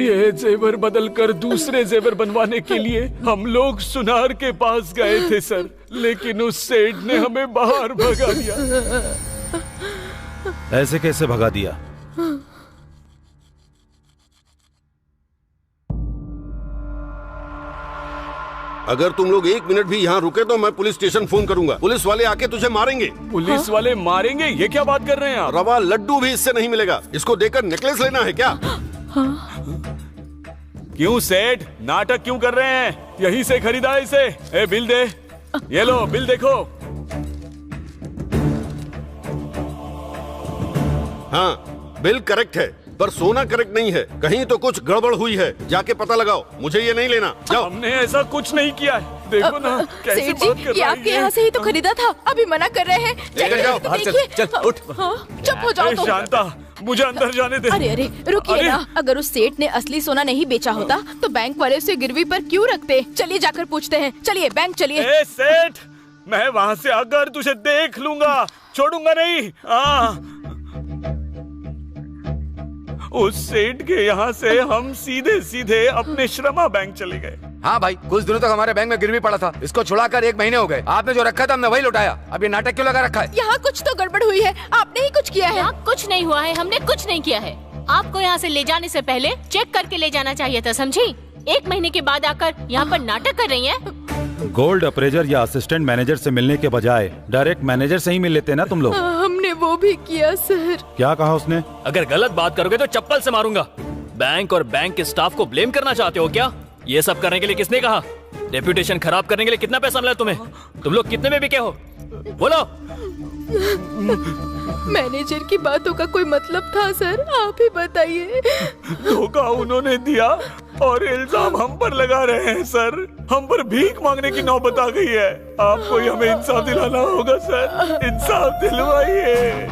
ये जेवर बदल कर दूसरे जेवर बनवाने के लिए हम लोग सुनार के पास गए थे सर, लेकिन उस सेठ ने हमें बाहर भगा दिया। ऐसे कैसे भगा दिया? अगर तुम लोग 1 मिनट भी यहाँ रुके तो मैं पुलिस स्टेशन फोन करूंगा। पुलिस वाले आके तुझे मारेंगे। पुलिस वाले मारेंगे? ये क्या बात कर रहे हैं आप? रवा लड्डू भी इससे नहीं मिलेगा। इसको देकर नेकलेस लेना है क्या? क्यों सेठ, नाटक क्यों कर रहे हैं? यहीं से खरीदा है इसे। ए, बिल दे। ये लो बिल देखो। हाँ, बिल करेक्ट है, पर सोना करेक्ट नहीं है। कहीं तो कुछ गड़बड़ हुई है, जाके पता लगाओ। मुझे ये नहीं लेना, जाओ। हमने ऐसा कुछ नहीं किया है। देखो ना कैसे बात कर रही है। ये आपके यहाँ से ही तो खरीदा था, अभी मना कर रहे हैं। लेकर जाओ, बाहर चल उठ। चुप हो जाओ तुम। शांता, मुझे अंदर जाने दे। अरे रुकिए ना, अगर उस सेठ ने असली सोना नहीं बेचा होता तो बैंक वाले उसे गिरवी पर क्यों रखते? चलिए जाकर पूछते हैं। चलिए बैंक चलिए। ए सेठ, मैं वहाँ से आकर तुझे देख लूंगा, छोड़ूंगा नहीं। उस सेठ के यहाँ से हम सीधे सीधे अपने श्रमा बैंक चले गए। हाँ भाई, कुछ दिनों तक हमारे बैंक में गिरवी पड़ा था। इसको छुड़ाकर 1 महीने हो गए। आपने जो रखा था हमने वही लौटाया। अब ये नाटक क्यों लगा रखा है? यहाँ कुछ तो गड़बड़ हुई है। आपने ही कुछ किया है। यहाँ कुछ नहीं हुआ है, हमने कुछ नहीं किया है। आपको यहाँ से ले जाने से पहले चेक करके ले जाना चाहिए था, समझी? 1 महीने के बाद आकर यहाँ पर नाटक कर रही हैं। गोल्ड अप्रेजर या असिस्टेंट मैनेजर से मिलने के बजाय डायरेक्ट मैनेजर से ही मिल लेते ना तुम लोग। हमने वो भी किया सर। क्या कहा उसने? अगर गलत बात करोगे तो चप्पल से मारूंगा। बैंक और बैंक के स्टाफ को ब्लेम करना चाहते हो क्या? ये सब करने के लिए किसने कहा? रेपुटेशन खराब करने के लिए कितना पैसा मिला तुम्हें? तुम लोग कितने में बिके हो? बोलो। मैनेजर की बातों का कोई मतलब था सर? आप ही बताइए। धोखा उन्होंने दिया और इल्जाम हम पर लगा रहे हैं सर। हम पर भीख मांगने की नौबत आ गई है। आपको ही हमें इंसाफ दिलाना होगा सर। इंसाफ दिलवाइए।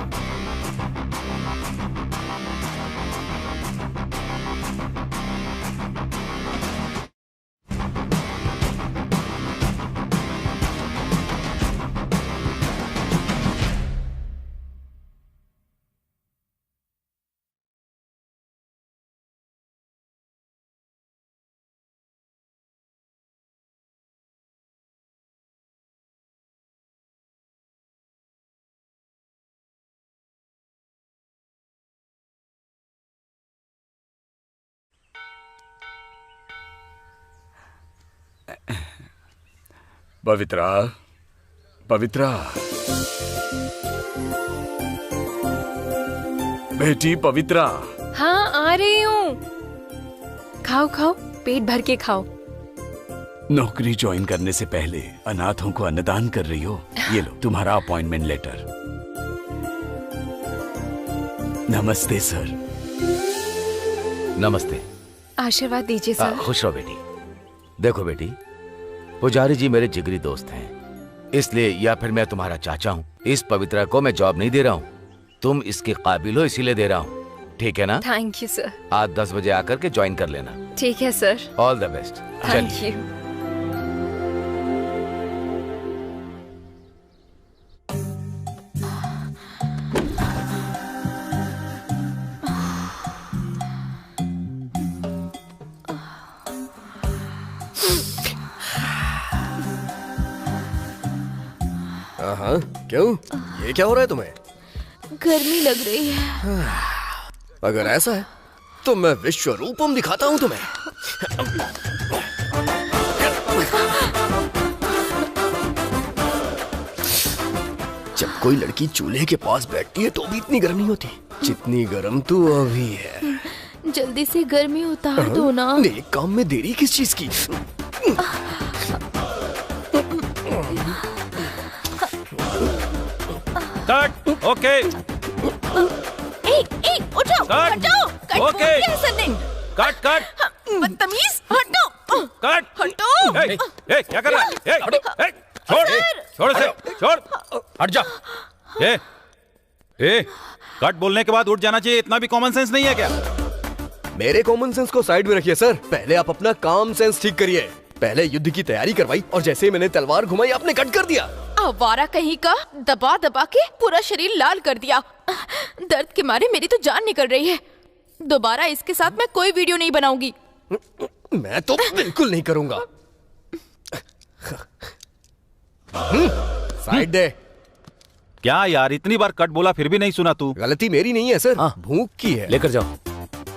पवित्रा, पवित्रा, बेटी पवित्रा। हाँ आ रही हूँ। खाओ खाओ, पेट भर के खाओ। नौकरी ज्वाइन करने से पहले अनाथों को अन्नदान कर रही हो। ये लो तुम्हारा अपॉइंटमेंट लेटर। नमस्ते सर। नमस्ते। आशीर्वाद दीजिए सर। खुश रहो बेटी। देखो बेटी, पुजारी जी मेरे जिगरी दोस्त हैं, इसलिए या फिर मैं तुम्हारा चाचा हूँ। इस पवित्रा को मैं जॉब नहीं दे रहा हूँ, तुम इसके काबिल हो इसीलिए दे रहा हूँ। ठीक है ना? Thank you sir. आज 10 बजे आकर के ज्वाइन कर लेना। ठीक है sir. All the best. Thank you. हाँ, क्यों? ये क्या हो रहा है तुम्हें? गर्मी लग रही है। अगर ऐसा है तो मैं विश्व रूपम दिखाता हूँ तुम्हें। जब कोई लड़की चूल्हे के पास बैठती है तो भी इतनी गर्म नहीं होती जितनी गर्म तू अभी है। जल्दी से गर्मी उतार दो ना। एक काम में देरी किस चीज की? कट। ओके। उठो, हटो। ओके। Cut cut. बदतमीज, हटो। कट। हटो। ए, क्या कर रहा है? छोड़, छोड़ इसे, छोड़, हट जा। कट बोलने के बाद उठ जाना चाहिए, इतना भी कॉमन सेंस नहीं है क्या? मेरे कॉमन सेंस को साइड में रखिए सर। पहले आप अपना काम सेंस ठीक करिए। पहले युद्ध की तैयारी करवाई और जैसे ही मैंने तलवार घुमाई आपने कट कर दिया। आवारा कहीं का, दबा दबा के पूरा शरीर लाल कर दिया। दर्द के मारे मेरी तो जान निकल रही है। दोबारा इसके साथ मैं कोई वीडियो नहीं बनाऊंगी। मैं तो बिल्कुल नहीं करूंगा। साइड दे। क्या यार, इतनी बार कट बोला फिर भी नहीं सुना तू? गलती मेरी नहीं है सर, भूख की है। लेकर जाओ।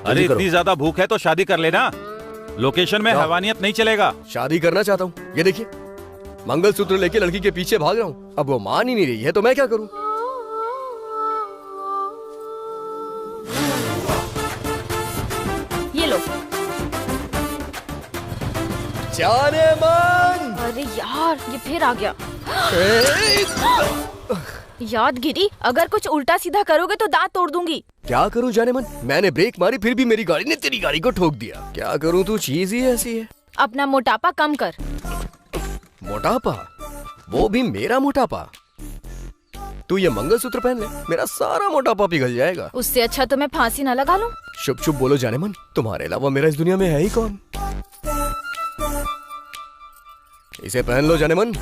अरे इतनी ज्यादा भूख है तो शादी कर लेना। लोकेशन में हैवानियत नहीं चलेगा। शादी करना चाहता हूँ, ये देखिए मंगलसूत्र लेके लड़की के पीछे भाग रहा हूँ। अब वो मान ही नहीं रही है तो मैं क्या करूँ? ये लो। जाने मन। अरे यार, ये फिर आ गया। यादगिरी, अगर कुछ उल्टा सीधा करोगे तो दांत तोड़ दूंगी। क्या करूं जाने मन? मैंने ब्रेक मारी फिर भी मेरी गाड़ी ने तेरी गाड़ी को ठोक दिया। क्या करूं, तू चीज ही ऐसी है। अपना मोटापा कम कर। मोटापा? वो भी मेरा मोटापा? तू ये मंगलसूत्र पहन ले, मेरा सारा मोटापा पिघल जाएगा। उससे अच्छा तो मैं फांसी ना लगा लूं। शुभ शुभ बोलो जाने मन, तुम्हारे अलावा मेरा इस दुनिया में है ही कौन? इसे पहन लो जाने मन।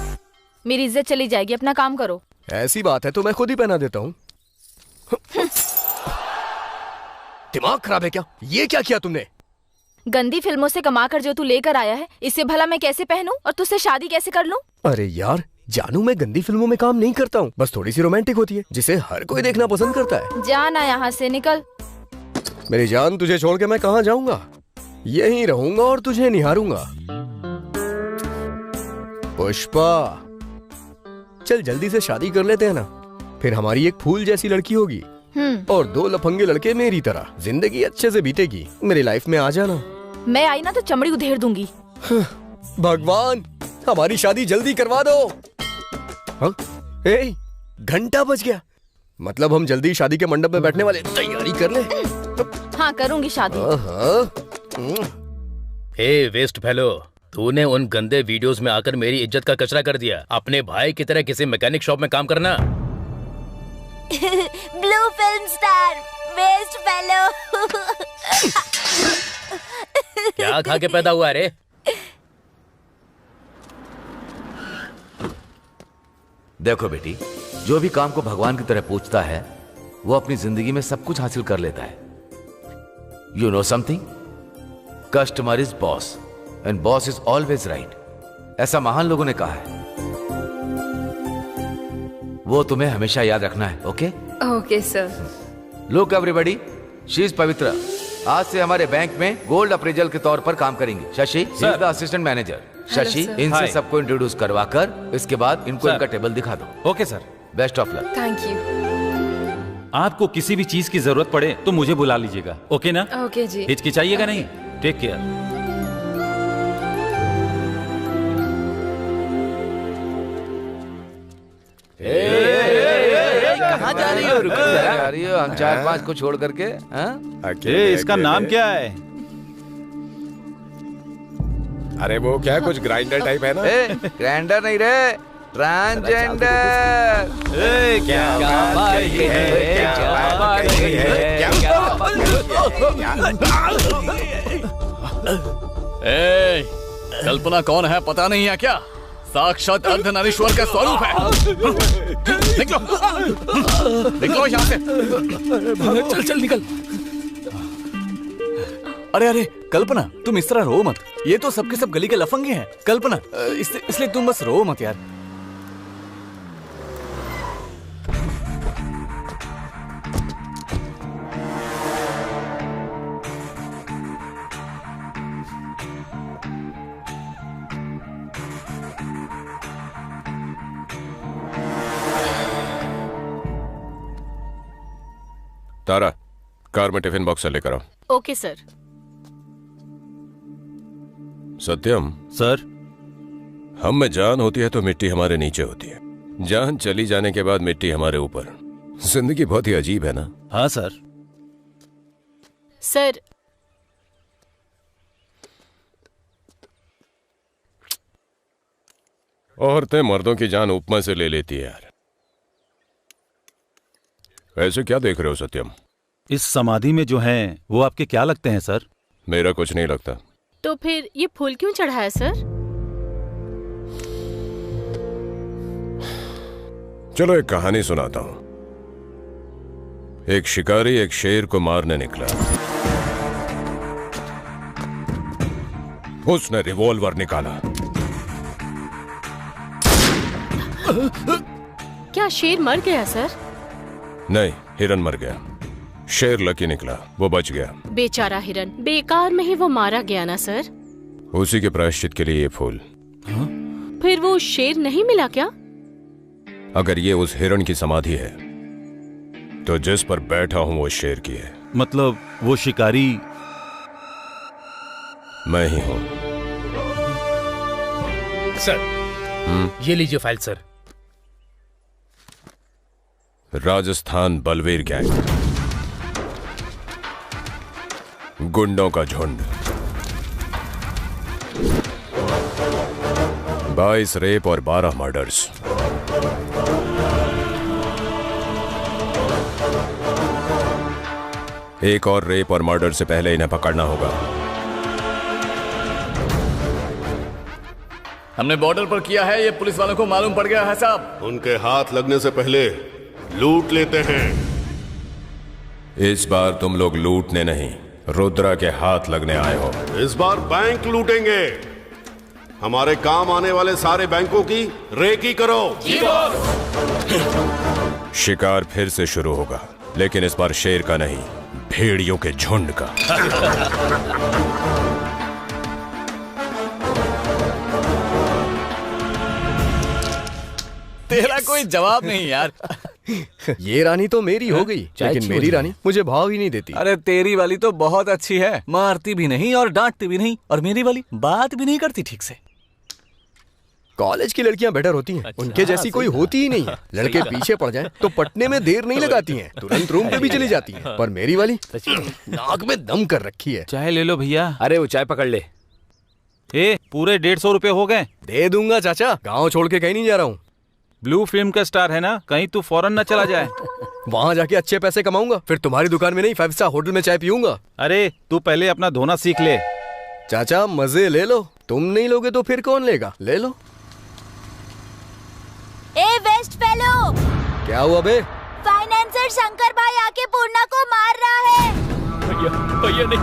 मेरी इज्जत चली जाएगी, अपना काम करो। ऐसी बात है तो मैं खुद ही पहना देता हूँ। दिमाग खराब है क्या? ये क्या किया तुमने? गंदी फिल्मों से कमाकर जो तू लेकर आया है, इसे भला मैं कैसे पहनूं और तुझसे शादी कैसे कर लूं? अरे यार जानू, मैं गंदी फिल्मों में काम नहीं करता हूँ, बस थोड़ी सी रोमांटिक होती है जिसे हर कोई देखना पसंद करता है। जाना यहाँ से, निकल। मेरी जान, तुझे छोड़ के मैं कहाँ जाऊंगा? यहीं रहूंगा और तुझे निहारूंगा। पुष्पा, चल जल्दी से शादी कर लेते हैं ना, फिर हमारी एक फूल जैसी लड़की होगी और 2 लफंगे लड़के मेरी तरह। जिंदगी अच्छे से बीतेगी। मेरी लाइफ में आ जाना। मैं आई ना तो चमड़ी उधेड़ दूंगी। भगवान, हमारी शादी जल्दी करवा दो। हाँ? ए, घंटा बज गया। मतलब हम जल्दी शादी के मंडप में बैठने वाले। तैयारी कर ले। हाँ, करूंगी शादी। हे वेस्ट फेलो, तूने उन गंदे वीडियोस में आकर मेरी इज्जत का कचरा कर दिया। अपने भाई की तरह किसी मैकेनिक शॉप में काम करना। Blue film star, waste fellow. क्या खा के पैदा हुआ रे? देखो बेटी, जो भी काम को भगवान की तरह पूछता है वो अपनी जिंदगी में सब कुछ हासिल कर लेता है। You know something, customer is boss and boss is always right. ऐसा महान लोगों ने कहा है, वो तुम्हें हमेशा याद रखना है। Okay okay sir. Look everybody, she is Pavitra आज से हमारे बैंक में गोल्ड अप्रेजल के तौर पर काम करेंगी। Shashi is the assistant manager. Shashi, इनसे सबको इंट्रोड्यूस करवाकर इसके बाद इनको इनका टेबल दिखा दो। Okay sir. Best of luck. Thank you. आपको किसी भी चीज की जरूरत पड़े तो मुझे बुला लीजिएगा। ओके ना? ओके जी। हिचकिचाइएगा नहीं। Take care. कहाँ जा रही हो? जा रही हो? हम 4-5 को छोड़ करके। इसका नाम क्या है? अरे वो क्या, कुछ ग्राइंडर टाइप है ना? ग्राइंडर नहीं रे, ट्रांसजेंडर। क्या बात है? कल्पना कौन है पता नहीं है क्या? साक्षात अर्धनारीश्वर का स्वरूप है। निकलो निकलो यहाँ से। चल चल निकल। अरे अरे कल्पना, तुम इस तरह रो मत। ये तो सबके सब गली के लफंगे हैं कल्पना, इसलिए तुम बस रो मत यार। तारा, कार में टिफिन बॉक्स लेकर आओ। Okay sir. सत्यम सर, हम में जान होती है तो मिट्टी हमारे नीचे होती है, जान चली जाने के बाद मिट्टी हमारे ऊपर। जिंदगी बहुत ही अजीब है ना? हाँ सर। सर, औरतें मर्दों की जान उपमा से ले लेती है यार। ऐसे क्या देख रहे हो सत्यम? इस समाधि में जो हैं वो आपके क्या लगते हैं सर? मेरा कुछ नहीं लगता। तो फिर ये फूल क्यों चढ़ाया सर? चलो एक कहानी सुनाता हूं। एक शिकारी एक शेर को मारने निकला। उसने रिवॉल्वर निकाला। क्या शेर मर गया सर? नहीं, हिरन मर गया। शेर लकी निकला, वो बच गया। बेचारा हिरन, बेकार में ही वो मारा गया ना सर। उसी के प्रायश्चित के लिए ये फूल। फिर वो शेर नहीं मिला क्या? अगर ये उस हिरन की समाधि है तो जिस पर बैठा हूं वो शेर की है। मतलब वो शिकारी मैं ही हूं। सर, ये लीजिए file sir. Rajasthan Balveer gang, गुंडों का झुंड, 22 रेप और 12 मर्डर्स। एक और रेप और मर्डर से पहले इन्हें पकड़ना होगा। हमने बॉर्डर पर किया है, ये पुलिस वालों को मालूम पड़ गया है साहब। उनके हाथ लगने से पहले लूट लेते हैं। इस बार तुम लोग लूटने नहीं, रुद्रा के हाथ लगने आए हो। इस बार बैंक लूटेंगे। हमारे काम आने वाले सारे बैंकों की रेकी करो। जी बॉस। शिकार फिर से शुरू होगा, लेकिन इस बार शेर का नहीं, भेड़ियों के झुंड का। तेरा कोई जवाब नहीं यार। ये रानी तो मेरी हो गई, लेकिन मेरी रानी मुझे भाव ही नहीं देती। अरे तेरी वाली तो बहुत अच्छी है, मारती भी नहीं और डांटती भी नहीं, और मेरी वाली बात भी नहीं करती ठीक से। कॉलेज की लड़कियां बेटर होती हैं, उनके जैसी कोई होती ही नहीं है। लड़के पीछे पड़ जाएं तो पटने में देर नहीं लगाती हैं, तुरंत रूम पे भी चली जाती हैं। पर मेरी वाली नाक में दम कर रखी है। चाय ले लो भैया। अरे वो चाय पकड़ ले। पूरे 150 रुपए हो गए। दे दूंगा चाचा, गाँव छोड़ के कहीं नहीं जा रहा हूँ। ब्लू फिल्म का स्टार है ना, कहीं तू फौरन न चला जाए। वहाँ जाके अच्छे पैसे कमाऊंगा, फिर तुम्हारी दुकान में नहीं 5 स्टार होटल में चाय पीऊंगा। अरे तू पहले अपना धोना सीख ले। चाचा मजे ले लो, तुम नहीं लोगे तो फिर कौन लेगा? ले लो। ए वेस्ट फेलो, क्या हुआ बे? फाइनेंसर शंकर भाई आके पूर्णा को मार रहा है। भैया नहीं।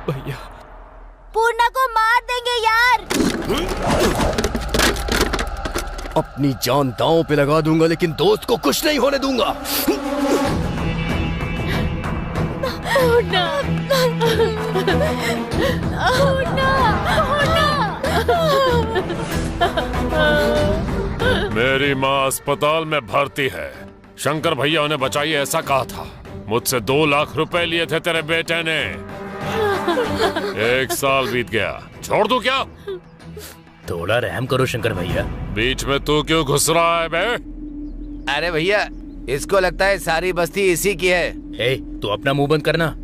भैया पूर्णा को मार देंगे यार। अपनी जान दांव पे लगा दूंगा, लेकिन दोस्त को कुछ नहीं होने दूंगा। पूर्णा, मेरी माँ अस्पताल में भर्ती है। शंकर भैया उन्हें बचाइए ऐसा कहा था। मुझसे 2 लाख रुपए लिए थे तेरे बेटे ने। 1 साल बीत गया, छोड़ दूं क्या? थोड़ा रहम करो शंकर भैया। बीच में तू क्यों घुस रहा है बे? अरे भैया, इसको लगता है सारी बस्ती इसी की है। हे, तू अपना मुंह बंद करना।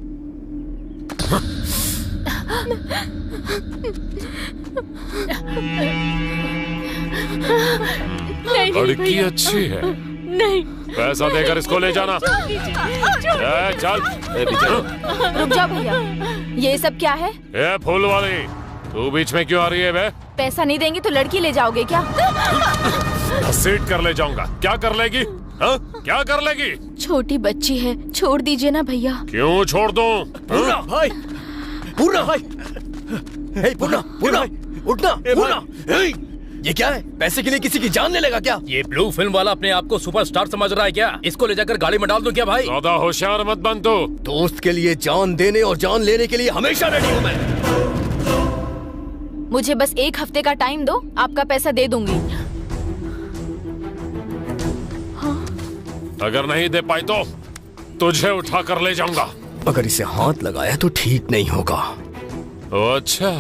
लड़की अच्छी है। नहीं, पैसा देकर इसको ले जाना। चल। रुक जाओ भैया, ये सब क्या है? ए फूल वाली, तू बीच में क्यों आ रही है बे? पैसा नहीं देंगे तो लड़की ले जाओगे क्या? सीट कर ले जाऊंगा। क्या कर लेगी? हाँ? क्या कर लेगी? छोटी बच्ची है, छोड़ दीजिए ना भैया। क्यों छोड़ दूं? पूर्णा भाई, पूर्णा भाई, पूर्णा, पूर्णा, उठना, पूर्णा। ये क्या है? पैसे के लिए किसी की जान ले लेगा क्या? ये ब्लू फिल्म वाला अपने आप को सुपरस्टार समझ रहा है क्या? इसको ले जाकर गाड़ी में डाल दूं क्या भाई? ज्यादा होशियार मत बन तू। दोस्त के लिए जान देने और जान लेने के लिए हमेशा रेडी हूँ मैं। मुझे बस 1 हफ्ते का टाइम दो, आपका पैसा दे दूंगी। अगर नहीं दे पाई तो तुझे उठा कर ले जाऊंगा। अगर इसे हाथ लगाया तो ठीक नहीं होगा। अच्छा,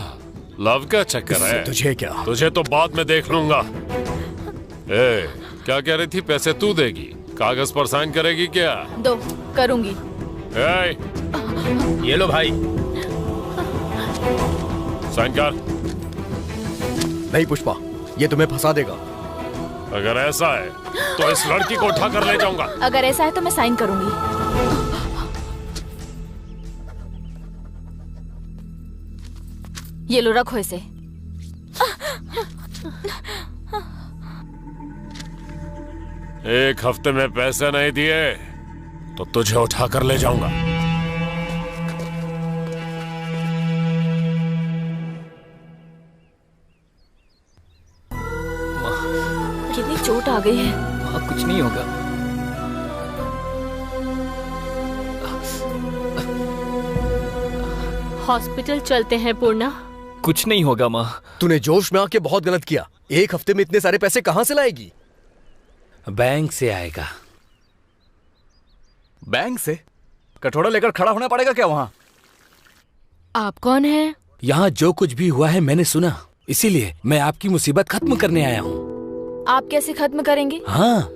लव का चक्कर है। तुझे क्या? तुझे तो बाद में देख लूंगा। ए, क्या कह रही थी? पैसे तू देगी, कागज पर साइन करेगी क्या? दो, करूंगी। ए, ये लो भाई, साइन कर। नहीं पुष्पा, ये तुम्हें फंसा देगा। अगर ऐसा है तो इस लड़की को उठा कर ले जाऊंगा। अगर ऐसा है तो मैं साइन करूंगी। ये लो, रखो इसे। 1 हफ्ते में पैसे नहीं दिए तो तुझे उठाकर ले जाऊंगा। कितनी चोट आ गई है। हाँ, कुछ नहीं होगा। हॉस्पिटल चलते हैं पूर्णा। कुछ नहीं होगा माँ। तूने जोश में आके बहुत गलत किया। 1 हफ्ते में इतने सारे पैसे कहाँ से लाएगी? बैंक से आएगा। बैंक से? कटोरा लेकर खड़ा होना पड़ेगा क्या वहाँ? आप कौन हैं? यहाँ जो कुछ भी हुआ है मैंने सुना, इसीलिए मैं आपकी मुसीबत खत्म करने आया हूँ। आप कैसे खत्म करेंगे? हाँ,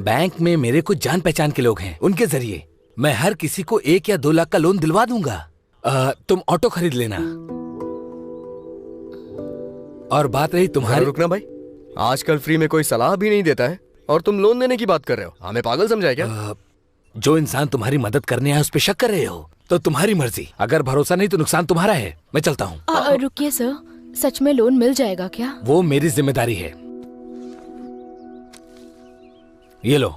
बैंक में मेरे कुछ जान पहचान के लोग हैं, उनके जरिए मैं हर किसी को 1 या 2 लाख का लोन दिलवा दूंगा। तुम ऑटो खरीद लेना। और बात रही तुम्हारी। रुकना भाई, आजकल फ्री में कोई सलाह भी नहीं देता है और तुम लोन देने की बात कर रहे हो। हमें पागल समझा है क्या? जो इंसान तुम्हारी मदद करने आया उस पे शक कर रहे हो तो तुम्हारी मर्जी। अगर भरोसा नहीं तो नुकसान तुम्हारा है। मैं चलता हूँ। रुकिए सर, सच में लोन मिल जाएगा क्या? वो मेरी जिम्मेदारी है। ये लो,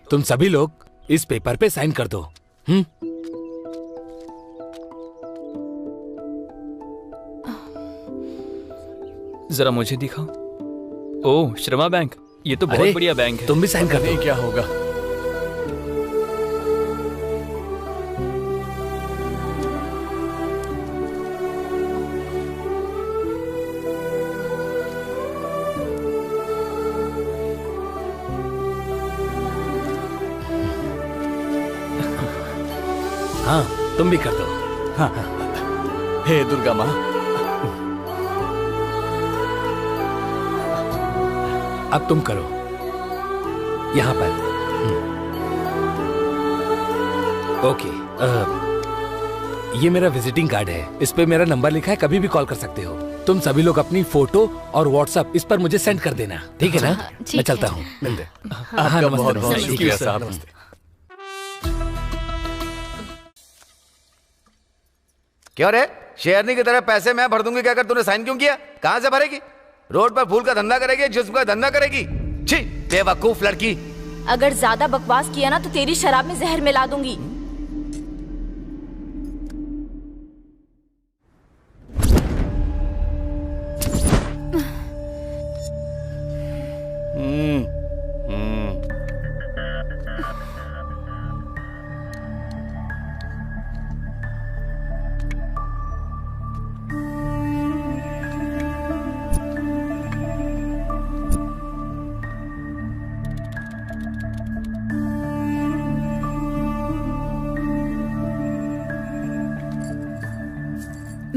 तुम सभी लोग इस पेपर पे साइन कर दो। जरा मुझे दिखाओ। ओह, श्रमा बैंक, ये तो बहुत बढ़िया बैंक है। तुम भी साइन कर दो। क्या होगा? हाँ, तुम भी कर दो। हाँ। हे दुर्गा माँ, अब तुम करो यहाँ पर। ओके, ये मेरा विजिटिंग कार्ड है। इस पे मेरा नंबर लिखा है, कभी भी कॉल कर सकते हो। तुम सभी लोग अपनी फोटो और व्हाट्सएप इस पर मुझे सेंड कर देना, ठीक है ना? मैं चलता हूँ। आपका बहुत बहुत शुक्रिया साहब। क्यों रे, शेरनी की तरह पैसे मैं भर दूंगी, क्या कर तूने साइन क्यों किया? कहाँ से भरेगी? रोड पर फूल का धंधा करेगी, जिस्म का धंधा करेगी? छी, बेवकूफ लड़की। अगर ज्यादा बकवास किया ना तो तेरी शराब में जहर मिला दूंगी।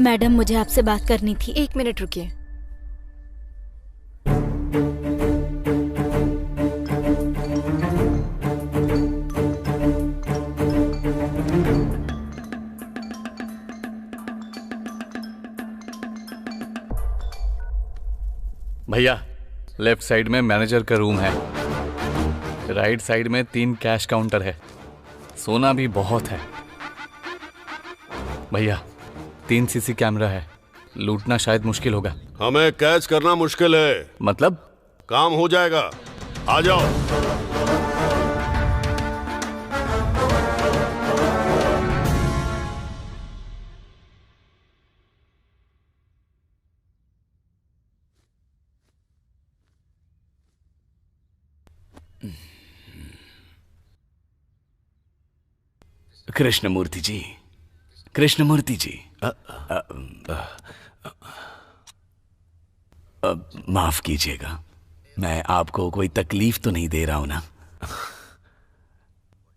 मैडम, मुझे आपसे बात करनी थी। 1 मिनट रुकिए। भैया, लेफ्ट साइड में मैनेजर का रूम है, राइट साइड में 3 कैश काउंटर है। सोना भी बहुत है। भैया, 3 सीसी कैमरा है, लूटना शायद मुश्किल होगा। हमें कैच करना मुश्किल है। मतलब? काम हो जाएगा, आ जाओ। कृष्णमूर्ति जी, कृष्णमूर्ति जी, माफ कीजिएगा, मैं आपको कोई तकलीफ तो नहीं दे रहा हूं ना?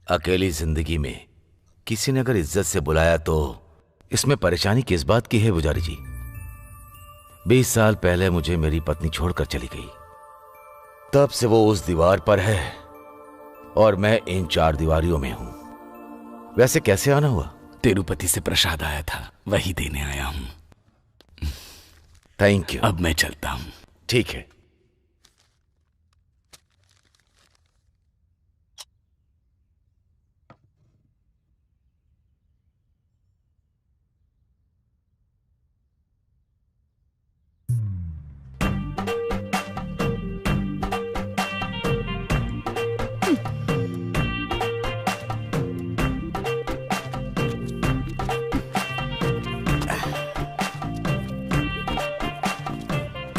अकेली जिंदगी में किसी ने अगर इज्जत से बुलाया तो इसमें परेशानी किस बात की है पुजारी जी? 20 साल पहले मुझे मेरी पत्नी छोड़कर चली गई, तब से वो उस दीवार पर है और मैं इन 4 दीवारियों में हूं। वैसे कैसे आना हुआ? तिरुपति से प्रसाद आया था, वही देने आया हूं। Thank you. अब मैं चलता हूं। ठीक है।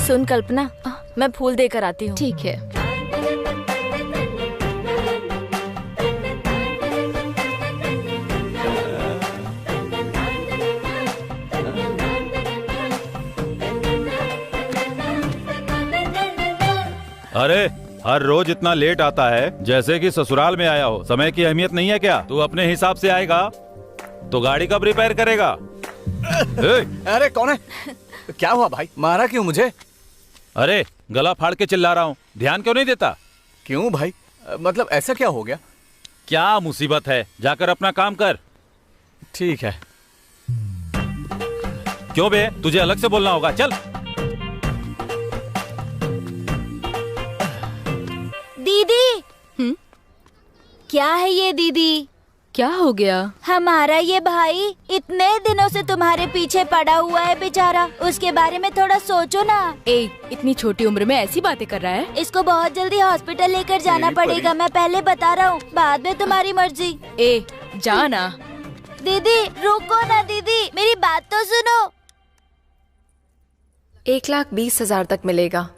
सुन कल्पना, मैं फूल देकर आती हूँ। ठीक है। अरे हर रोज इतना लेट आता है जैसे कि ससुराल में आया हो। समय की अहमियत नहीं है क्या? तू अपने हिसाब से आएगा तो गाड़ी कब रिपेयर करेगा? अरे कौन है? क्या हुआ भाई, मारा क्यों मुझे? अरे गला फाड़ के चिल्ला रहा हूँ, ध्यान क्यों नहीं देता? क्यों भाई, मतलब ऐसा क्या हो गया? क्या मुसीबत है, जाकर अपना काम कर। ठीक है। क्यों बे, तुझे अलग से बोलना होगा, चल। दीदी। क्या है ये दीदी? क्या हो गया? हमारा ये भाई इतने दिनों से तुम्हारे पीछे पड़ा हुआ है बेचारा, उसके बारे में थोड़ा सोचो ना। इतनी छोटी उम्र में ऐसी बातें कर रहा है? इसको बहुत जल्दी हॉस्पिटल लेकर जाना पड़ेगा, मैं पहले बता रहा हूँ, बाद में तुम्हारी मर्जी। जा ना। दीदी रुको ना दीदी, मेरी बात तो सुनो। 1,20,000 तक मिलेगा।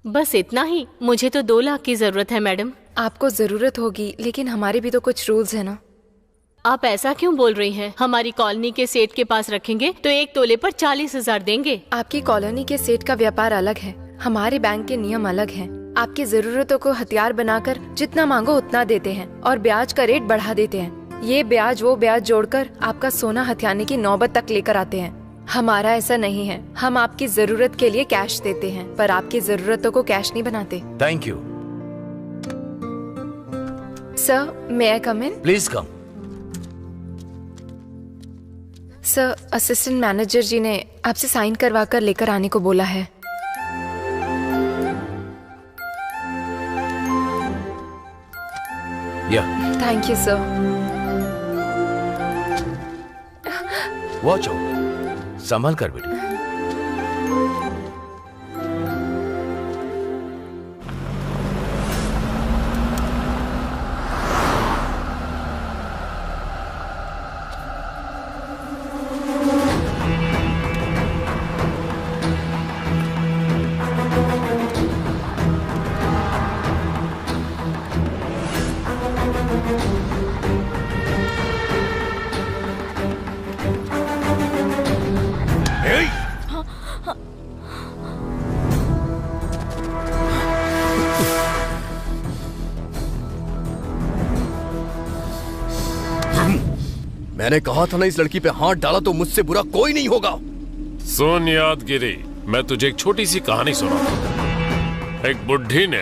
बस इतना ही? मुझे तो 2 लाख की जरूरत है मैडम। आपको जरूरत होगी, लेकिन हमारे भी तो कुछ रूल्स है ना। आप ऐसा क्यों बोल रही हैं? हमारी कॉलोनी के सेठ के पास रखेंगे तो 1 तोले पर 40,000 देंगे। आपकी कॉलोनी के सेठ का व्यापार अलग है, हमारे बैंक के नियम अलग हैं। आपकी जरूरतों को हथियार बनाकर जितना मांगो उतना देते हैं और ब्याज का रेट बढ़ा देते हैं। ये ब्याज वो ब्याज जोड़कर आपका सोना हथियाने की नौबत तक लेकर आते हैं। हमारा ऐसा नहीं है, हम आपकी जरूरत के लिए कैश देते हैं पर आपकी जरूरतों को कैश नहीं बनाते। Thank you. Sir, may I come in? Please come. Sir, assistant manager ji ने आपसे साइन करवा कर लेकर आने को बोला है। Thank you sir. Watch out, संभल कर बेटी। मैंने कहा था ना, इस लड़की पे हाथ डाला तो मुझसे बुरा कोई नहीं होगा। सुन यादगिरी, मैं तुझे एक छोटी सी कहानी सुनाता। एक बुढ़ी ने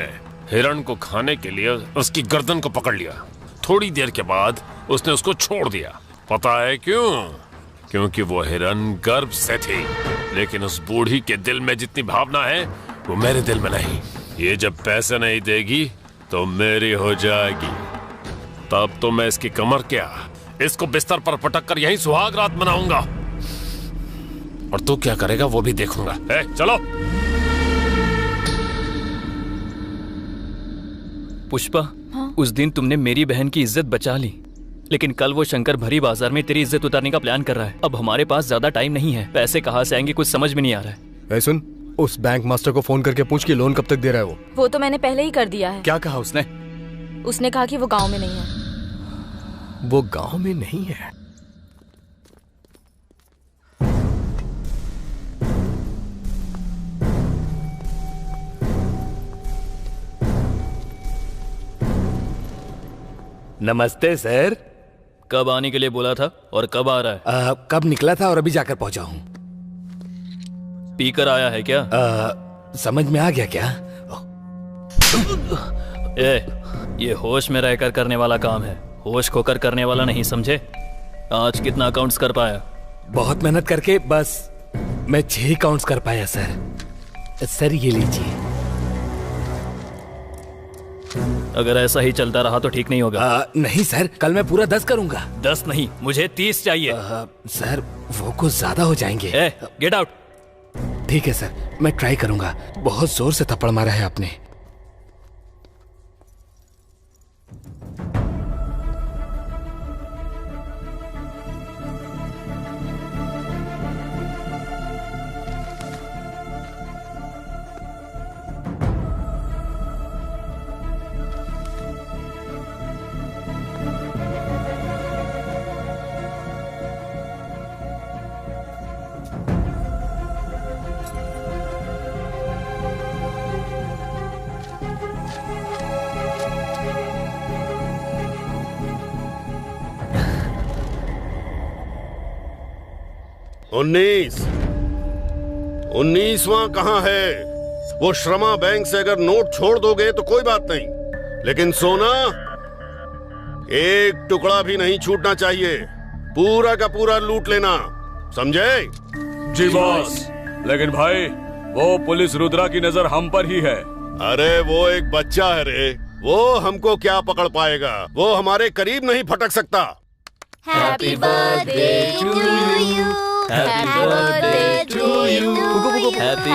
हिरण को खाने के लिए उसकी गर्दन को पकड़ लिया। थोड़ी देर के बाद उसने उसको छोड़ दिया। पता है क्यों? क्योंकि वो हिरण गर्भ से थी। लेकिन उस बूढ़ी के दिल में जितनी भावना है वो मेरे दिल में नहीं। ये जब पैसे नहीं देगी तो मेरी हो जाएगी। तब तो मैं इसकी कमर क्या, इसको बिस्तर पर पटक कर यहीं सुहाग रात मनाऊंगा। और तू क्या करेगा वो भी देखूंगा। चलो। पुष्पा, उस दिन तुमने मेरी बहन की इज्जत बचा ली, लेकिन कल वो शंकर भरी बाजार में तेरी इज्जत उतारने का प्लान कर रहा है। अब हमारे पास ज्यादा टाइम नहीं है, पैसे कहाँ से आएंगे कुछ समझ में नहीं आ रहा है। सुन, उस बैंक मास्टर को फोन करके पूछ कि लोन कब तक दे रहा है वो तो मैंने पहले ही कर दिया है। क्या कहा उसने? उसने कहा कि वो गांव में नहीं है। वो गांव में नहीं है? नमस्ते सर। कब आने के लिए बोला था और कब आ रहा है? कब निकला था और अभी जाकर पहुंचा हूं। पीकर आया है क्या? समझ में आ गया क्या? ये होश में रहकर करने वाला काम है, होश खोकर करने वाला नहीं, समझे? आज कितना अकाउंट्स कर पाया? बहुत मेहनत करके बस मैं 6 अकाउंट्स कर पाया सर। सर ये लीजिए। अगर ऐसा ही चलता रहा तो ठीक नहीं होगा। नहीं सर, कल मैं पूरा 10 करूंगा। 10 नहीं, मुझे 30 चाहिए। सर वो कुछ ज्यादा हो जाएंगे। Get out. ठीक है सर, मैं ट्राई करूंगा। बहुत जोर से थप्पड़ मारा है आपने। 19वां कहाँ है? वो श्रमा बैंक से अगर नोट छोड़ दोगे तो कोई बात नहीं, लेकिन सोना एक टुकड़ा भी नहीं छूटना चाहिए। पूरा का पूरा लूट लेना, समझे? जी बॉस। लेकिन भाई वो पुलिस रुद्रा की नजर हम पर ही है। अरे वो एक बच्चा है रे, वो हमको क्या पकड़ पाएगा? वो हमारे करीब नहीं फटक सकता। Happy birthday to you, happy birthday to you, happy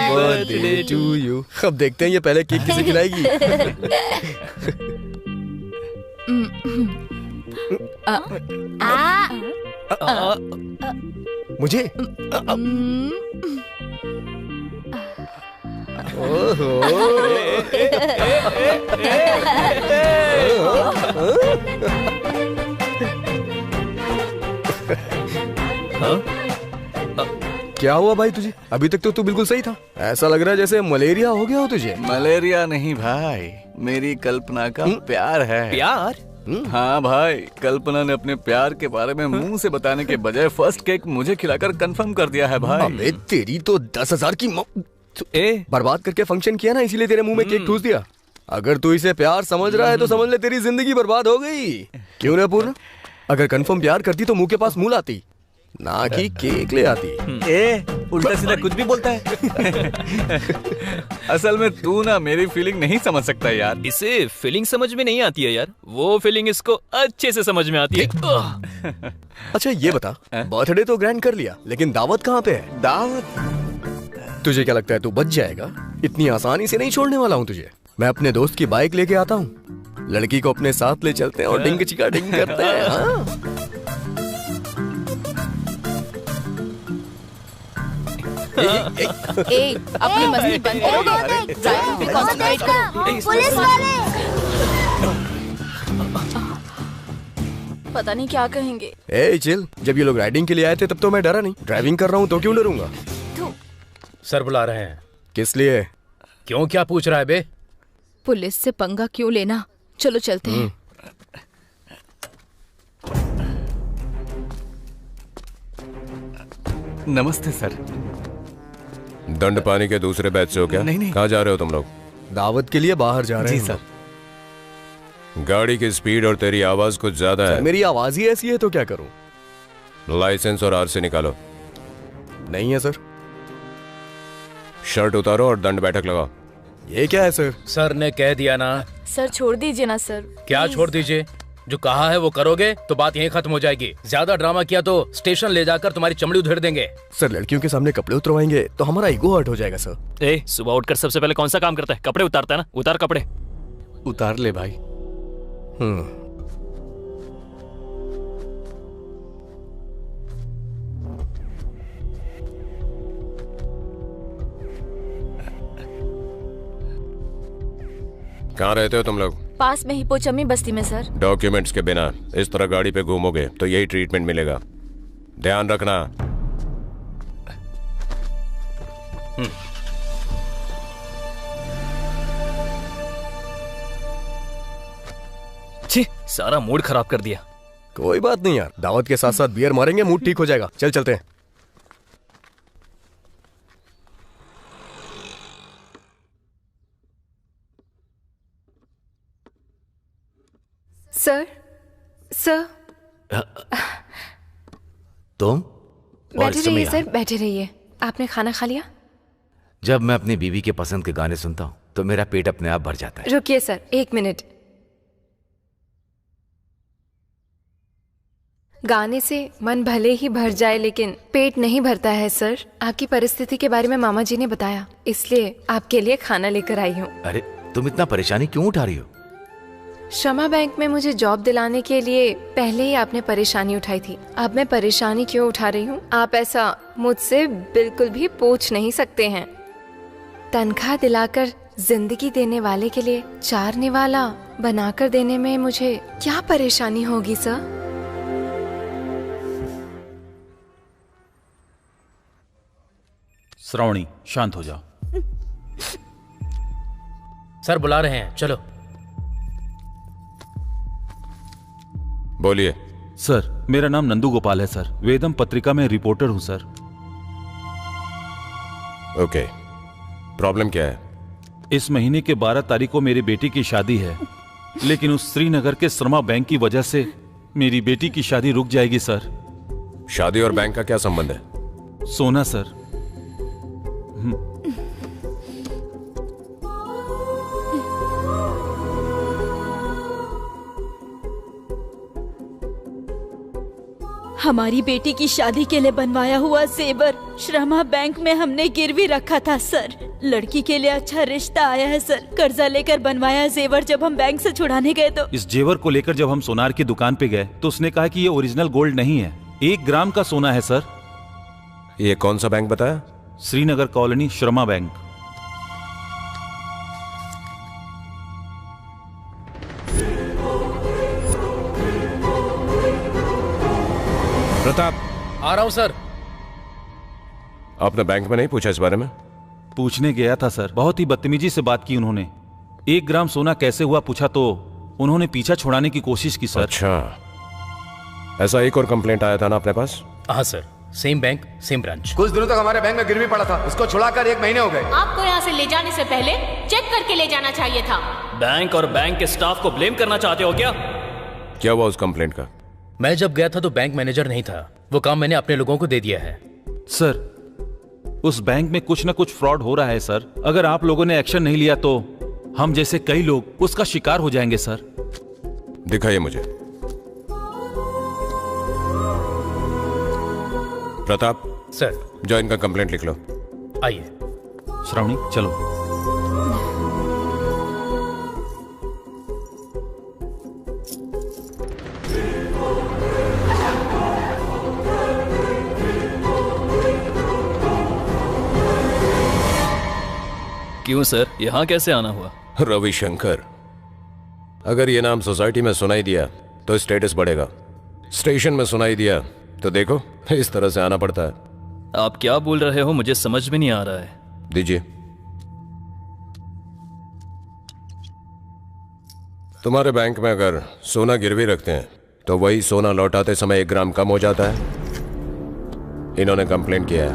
birthday to you. अब देखते हैं ये पहले केक किसे खिलाएगी। मुझे क्या हुआ भाई तुझे? अभी तक तो तू बिल्कुल सही था। ऐसा लग रहा है जैसे मलेरिया हो गया हो तुझे। मलेरिया नहीं भाई, मेरी कल्पना का प्यार है। प्यार? हाँ भाई, कल्पना ने अपने प्यार के बारे में मुंह से बताने के बजाय फर्स्ट केक मुझे खिलाकर कंफर्म कर दिया है भाई। अबे तेरी तो 10,000 की बर्बाद करके फंक्शन किया ना, इसीलिए तेरे मुंह में केक ठूस दिया। अगर तू इसे प्यार समझ रहा है तो समझ ले तेरी जिंदगी बर्बाद हो गई। क्यों ना पूर्ण? अगर कंफर्म प्यार करती तो मुंह के पास मुंह लाती, ना कि केक ले आती। उल्टा सीधा कुछ भी बोलता है। असल में तू ना मेरी फीलिंग नहीं समझ सकता यार। इसे फीलिंग समझ में नहीं आती है यार, वो फीलिंग इसको अच्छे से समझ में आती है। अच्छा ये बता, बर्थडे तो ग्रैंड कर लिया, लेकिन दावत कहाँ पे है? दावत? तुझे क्या लगता है तू बच जाएगा? इतनी आसानी से नहीं छोड़ने वाला हूँ तुझे। मैं अपने दोस्त की बाइक लेके आता हूँ, लड़की को अपने साथ ले चलते हैं और डिंग चिका डिंग करते हैं। हाँ? अपनी मस्ती बंद करोगे? ड्राइविंग पे कंसंट्रेट करो। पुलिस वाले! पता नहीं क्या कहेंगे। ए चिल, जब ये लोग राइडिंग के लिए आए थे तब तो मैं डरा नहीं। ड्राइविंग कर रहा हूँ तो क्यों डरूंगा? सर बुला रहे हैं। किस लिए? क्यों, क्या पूछ रहा है बे? पुलिस से पंगा क्यों लेना? चलो चलते हैं। नमस्ते सर। दंड पानी के दूसरे बैच से हो क्या? नहीं। कहाँ जा रहे हो तुम लोग? दावत के लिए बाहर जा रहे हैं। जी सर। गाड़ी की स्पीड और तेरी आवाज कुछ ज्यादा है। मेरी आवाज ही ऐसी है तो क्या करूं? लाइसेंस और आरसी निकालो। नहीं है सर। शर्ट उतारो और दंड बैठक लगाओ। ये क्या है सर? सर ने कह दिया ना। सर छोड़ दीजिए ना सर। क्या छोड़ दीजिए? जो कहा है वो करोगे तो बात यहीं खत्म हो जाएगी। ज्यादा ड्रामा किया तो स्टेशन ले जाकर तुम्हारी चमड़ी उधेड़ देंगे। सर लड़कियों के सामने कपड़े उतरवाएंगे तो हमारा ईगो हर्ट हो जाएगा सर। सुबह उठकर सबसे पहले कौन सा काम करता है? कपड़े उतारता है ना। उतार कपड़े। उतार ले भाई। कहाँ रहते हो तुम लोग? पास में ही पोचम्मी बस्ती में सर। डॉक्यूमेंट्स के बिना इस तरह गाड़ी पे घूमोगे तो यही ट्रीटमेंट मिलेगा, ध्यान रखना। छी, सारा मूड खराब कर दिया। कोई बात नहीं यार, दावत के साथ साथ बियर मारेंगे, मूड ठीक हो जाएगा। चल चलते हैं। सर तुम? बैठे रहिए सर, बैठे रहिए। आपने खाना खा लिया? जब मैं अपनी बीवी के पसंद के गाने सुनता हूँ तो मेरा पेट अपने आप भर जाता है। रुकिए सर, 1 मिनट। गाने से मन भले ही भर जाए लेकिन पेट नहीं भरता है सर। आपकी परिस्थिति के बारे में मामा जी ने बताया, इसलिए आपके लिए खाना लेकर आई हूँ। अरे तुम इतना परेशानी क्यों उठा रही हो? श्रमा बैंक में मुझे जॉब दिलाने के लिए पहले ही आपने परेशानी उठाई थी। अब मैं परेशानी क्यों उठा रही हूँ आप ऐसा मुझसे बिल्कुल भी पूछ नहीं सकते हैं। तनख्वाह दिलाकर जिंदगी देने वाले के लिए 4 निवाला बनाकर देने में मुझे क्या परेशानी होगी सर? श्रावणी शांत हो जाओ। सर बुला रहे हैं, चलो। बोलिए। सर मेरा नाम नंदू गोपाल है सर, वेदम पत्रिका में रिपोर्टर हूँ सर। ओके, प्रॉब्लम क्या है? इस महीने के 12 तारीख को मेरी बेटी की शादी है, लेकिन उस श्रीनगर के श्रमा बैंक की वजह से मेरी बेटी की शादी रुक जाएगी सर। शादी और बैंक का क्या संबंध है? सोना सर। हमारी बेटी की शादी के लिए बनवाया हुआ जेवर श्रमा बैंक में हमने गिरवी रखा था सर। लड़की के लिए अच्छा रिश्ता आया है सर। कर्जा लेकर बनवाया जेवर जब हम बैंक से छुड़ाने गए तो इस जेवर को लेकर जब हम सोनार की दुकान पे गए तो उसने कहा कि ये ओरिजिनल गोल्ड नहीं है, 1 ग्राम का सोना है सर। ये कौन सा बैंक बताया? श्रीनगर कॉलोनी श्रमा बैंक। प्रताप, आ रहा हूं सर। आपने बैंक में नहीं पूछा इस बारे में? पूछने गया था सर, बहुत ही बदतमीजी से बात की उन्होंने। 1 ग्राम सोना कैसे हुआ पूछा तो उन्होंने पीछा छुड़ाने की कोशिश की सर। अच्छा, ऐसा एक और कंप्लेंट आया था ना अपने पास? हाँ sir, same bank same branch. कुछ दिनों तक हमारे बैंक में गिरवी पड़ा था, उसको छुड़ाकर 1 महीने हो गए। आपको यहाँ से ले जाने से पहले चेक करके ले जाना चाहिए था। बैंक और बैंक के स्टाफ को ब्लेम करना चाहते हो क्या? क्या हुआ उस कंप्लेंट का? मैं जब गया था तो बैंक मैनेजर नहीं था, वो काम मैंने अपने लोगों को दे दिया है। सर उस बैंक में कुछ न कुछ फ्रॉड हो रहा है सर। अगर आप लोगों ने एक्शन नहीं लिया तो हम जैसे कई लोग उसका शिकार हो जाएंगे सर। दिखाइए मुझे। प्रताप सर, जो इनका कंप्लेंट लिख लो। आइए। श्रावणी चलो। क्यों सर, यहाँ कैसे आना हुआ? रविशंकर, अगर ये नाम सोसाइटी में सुनाई दिया तो स्टेटस बढ़ेगा, स्टेशन में सुनाई दिया तो देखो इस तरह से आना पड़ता है। आप क्या बोल रहे हो, मुझे समझ में नहीं आ रहा है। दीजिए। तुम्हारे बैंक में अगर सोना गिरवी रखते हैं तो वही सोना लौटाते समय 1 ग्राम कम हो जाता है। इन्होंने कंप्लेंट किया है।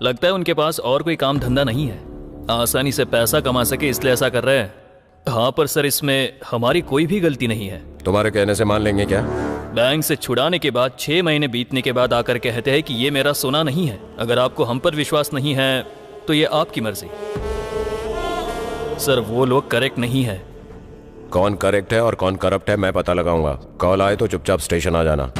लगता है उनके पास और कोई काम धंधा नहीं है, आसानी से पैसा कमा सके इसलिए ऐसा कर रहे हैं। हाँ पर सर, इसमें हमारी कोई भी गलती नहीं है। तुम्हारे कहने से मान लेंगे क्या? बैंक से छुड़ाने के बाद 6 महीने बीतने के बाद आकर कहते हैं कि ये मेरा सोना नहीं है। अगर आपको हम पर विश्वास नहीं है तो ये आपकी मर्जी। सर वो लोग करेक्ट नहीं है। कौन करेक्ट है और कौन करप्ट है मैं पता लगाऊंगा। कॉल आए तो चुपचाप स्टेशन आ जाना।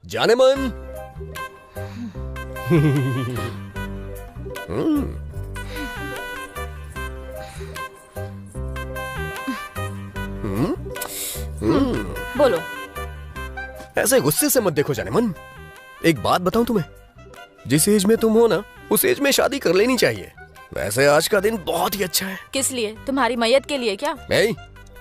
जाने मन। बोलो। ऐसे गुस्से से मत देखो जाने मन। एक बात बताऊं तुम्हें, जिस एज में तुम हो ना उस एज में शादी कर लेनी चाहिए। वैसे आज का दिन बहुत ही अच्छा है। किस लिए? तुम्हारी मैयत के लिए क्या? नहीं,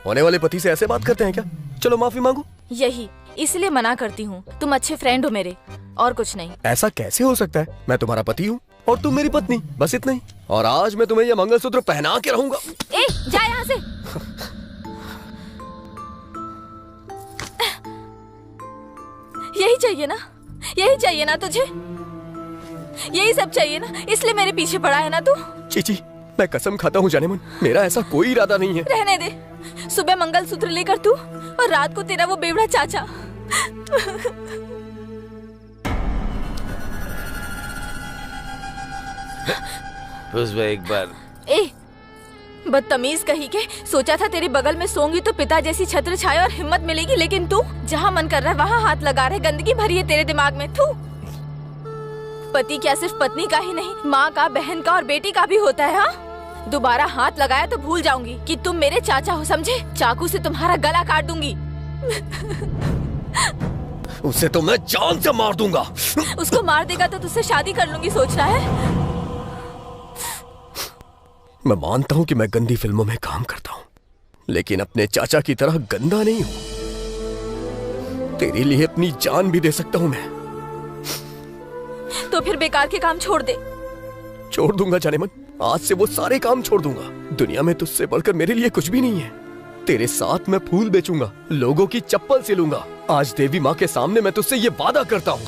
होने वाले पति से ऐसे बात करते हैं क्या? चलो माफी मांगो। यही इसलिए मना करती हूँ, तुम अच्छे फ्रेंड हो मेरे, और कुछ नहीं। ऐसा कैसे हो सकता है? मैं तुम्हारा पति हूँ और तुम मेरी पत्नी, बस इतना ही। और आज मैं तुम्हें यह मंगलसूत्र पहना के रहूंगा। ए, जा यहाँ से। यही चाहिए ना, यही चाहिए ना तुझे, यही सब चाहिए ना, इसलिए मेरे पीछे पड़ा है ना तू। चीची, मैं कसम खाता हूँ जाने मन, मेरा ऐसा कोई इरादा नहीं है। रहने दे। सुबह मंगलसूत्र लेकर तू और रात को तेरा वो बेवड़ा चाचा। उस एक बार। ए, बदतमीज कही के। सोचा था तेरे बगल में सोंगी तो पिता जैसी छत्र छाया और हिम्मत मिलेगी, लेकिन तू जहाँ मन कर रहा है वहाँ हाथ लगा रहे। गंदगी भरी है तेरे दिमाग में। तू पति क्या सिर्फ पत्नी का ही नहीं, माँ का, बहन का और बेटी का भी होता है। हाँ, दोबारा हाथ लगाया तो भूल जाऊंगी कि तुम मेरे चाचा हो, समझे? चाकू से तुम्हारा गला काट दूंगी। उसे तो मैं जान से मार दूंगा। उसको मार देगा तो तुझसे शादी कर लूंगी, सोच रहा है? मैं मानता हूँ कि मैं गंदी फिल्मों में काम करता हूँ, लेकिन अपने चाचा की तरह गंदा नहीं हूँ। तेरे लिए अपनी जान भी दे सकता हूँ मैं। तो फिर बेकार के काम छोड़ दे। छोड़ दूंगा जाने मन, आज से वो सारे काम छोड़ दूंगा। दुनिया में तुझसे बढ़कर मेरे लिए कुछ भी नहीं है। तेरे साथ मैं फूल बेचूंगा, लोगों की चप्पल सिलूंगा। आज देवी माँ के सामने मैं तुझसे ये वादा करता हूँ।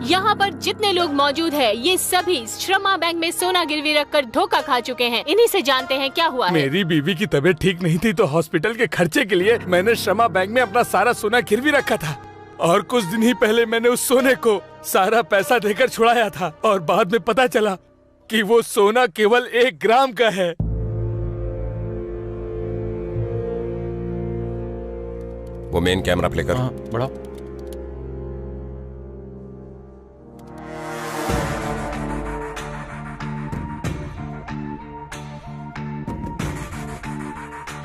यहाँ पर जितने लोग मौजूद हैं, ये सभी श्रमा बैंक में सोना गिरवी रखकर धोखा खा चुके हैं। इन्हीं से जानते हैं क्या हुआ है। मेरी बीवी की तबीयत ठीक नहीं थी तो हॉस्पिटल के खर्चे के लिए मैंने श्रमा बैंक में अपना सारा सोना गिरवी रखा था और कुछ दिन ही पहले मैंने उस सोने को सारा पैसा देकर छुड़ाया था और बाद में पता चला कि वो सोना केवल 1 ग्राम का है। वो मेन कैमरा प्ले कर। बढ़ाओ।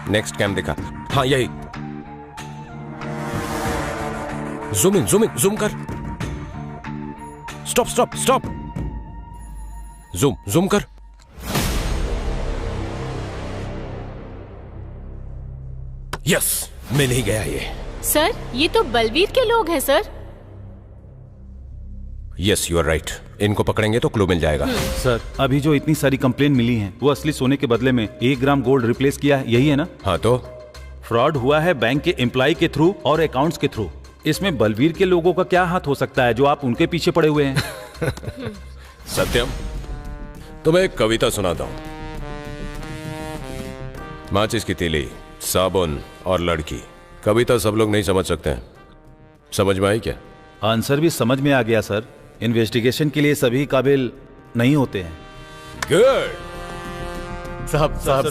नेक्स्ट कैम दिखा। हाँ यही। जूम इन, जूम कर। स्टॉप। जूम कर। यस, मिल ही गया ये। सर, ये तो बलवीर के लोग हैं sir. Yes, you are right. इनको पकड़ेंगे तो क्लू मिल जाएगा। सर, अभी जो इतनी सारी कंप्लेन मिली हैं, वो असली सोने के बदले में 1 ग्राम गोल्ड रिप्लेस किया है, यही है ना? हाँ तो फ्रॉड हुआ है बैंक के एम्प्लॉय के थ्रू और अकाउंट्स के थ्रू। इसमें बलवीर के लोगों का क्या हाथ हो सकता है जो आप उनके पीछे पड़े हुए हैं? सत्यम, तुम्हें एक कविता सुनाता हूं। माचिस की तीली, साबुन और लड़की। कविता सब लोग नहीं समझ सकते हैं। समझ में आई क्या? आंसर भी समझ में आ गया सर। इन्वेस्टिगेशन के लिए सभी काबिल नहीं होते हैं। गुड। साहब आप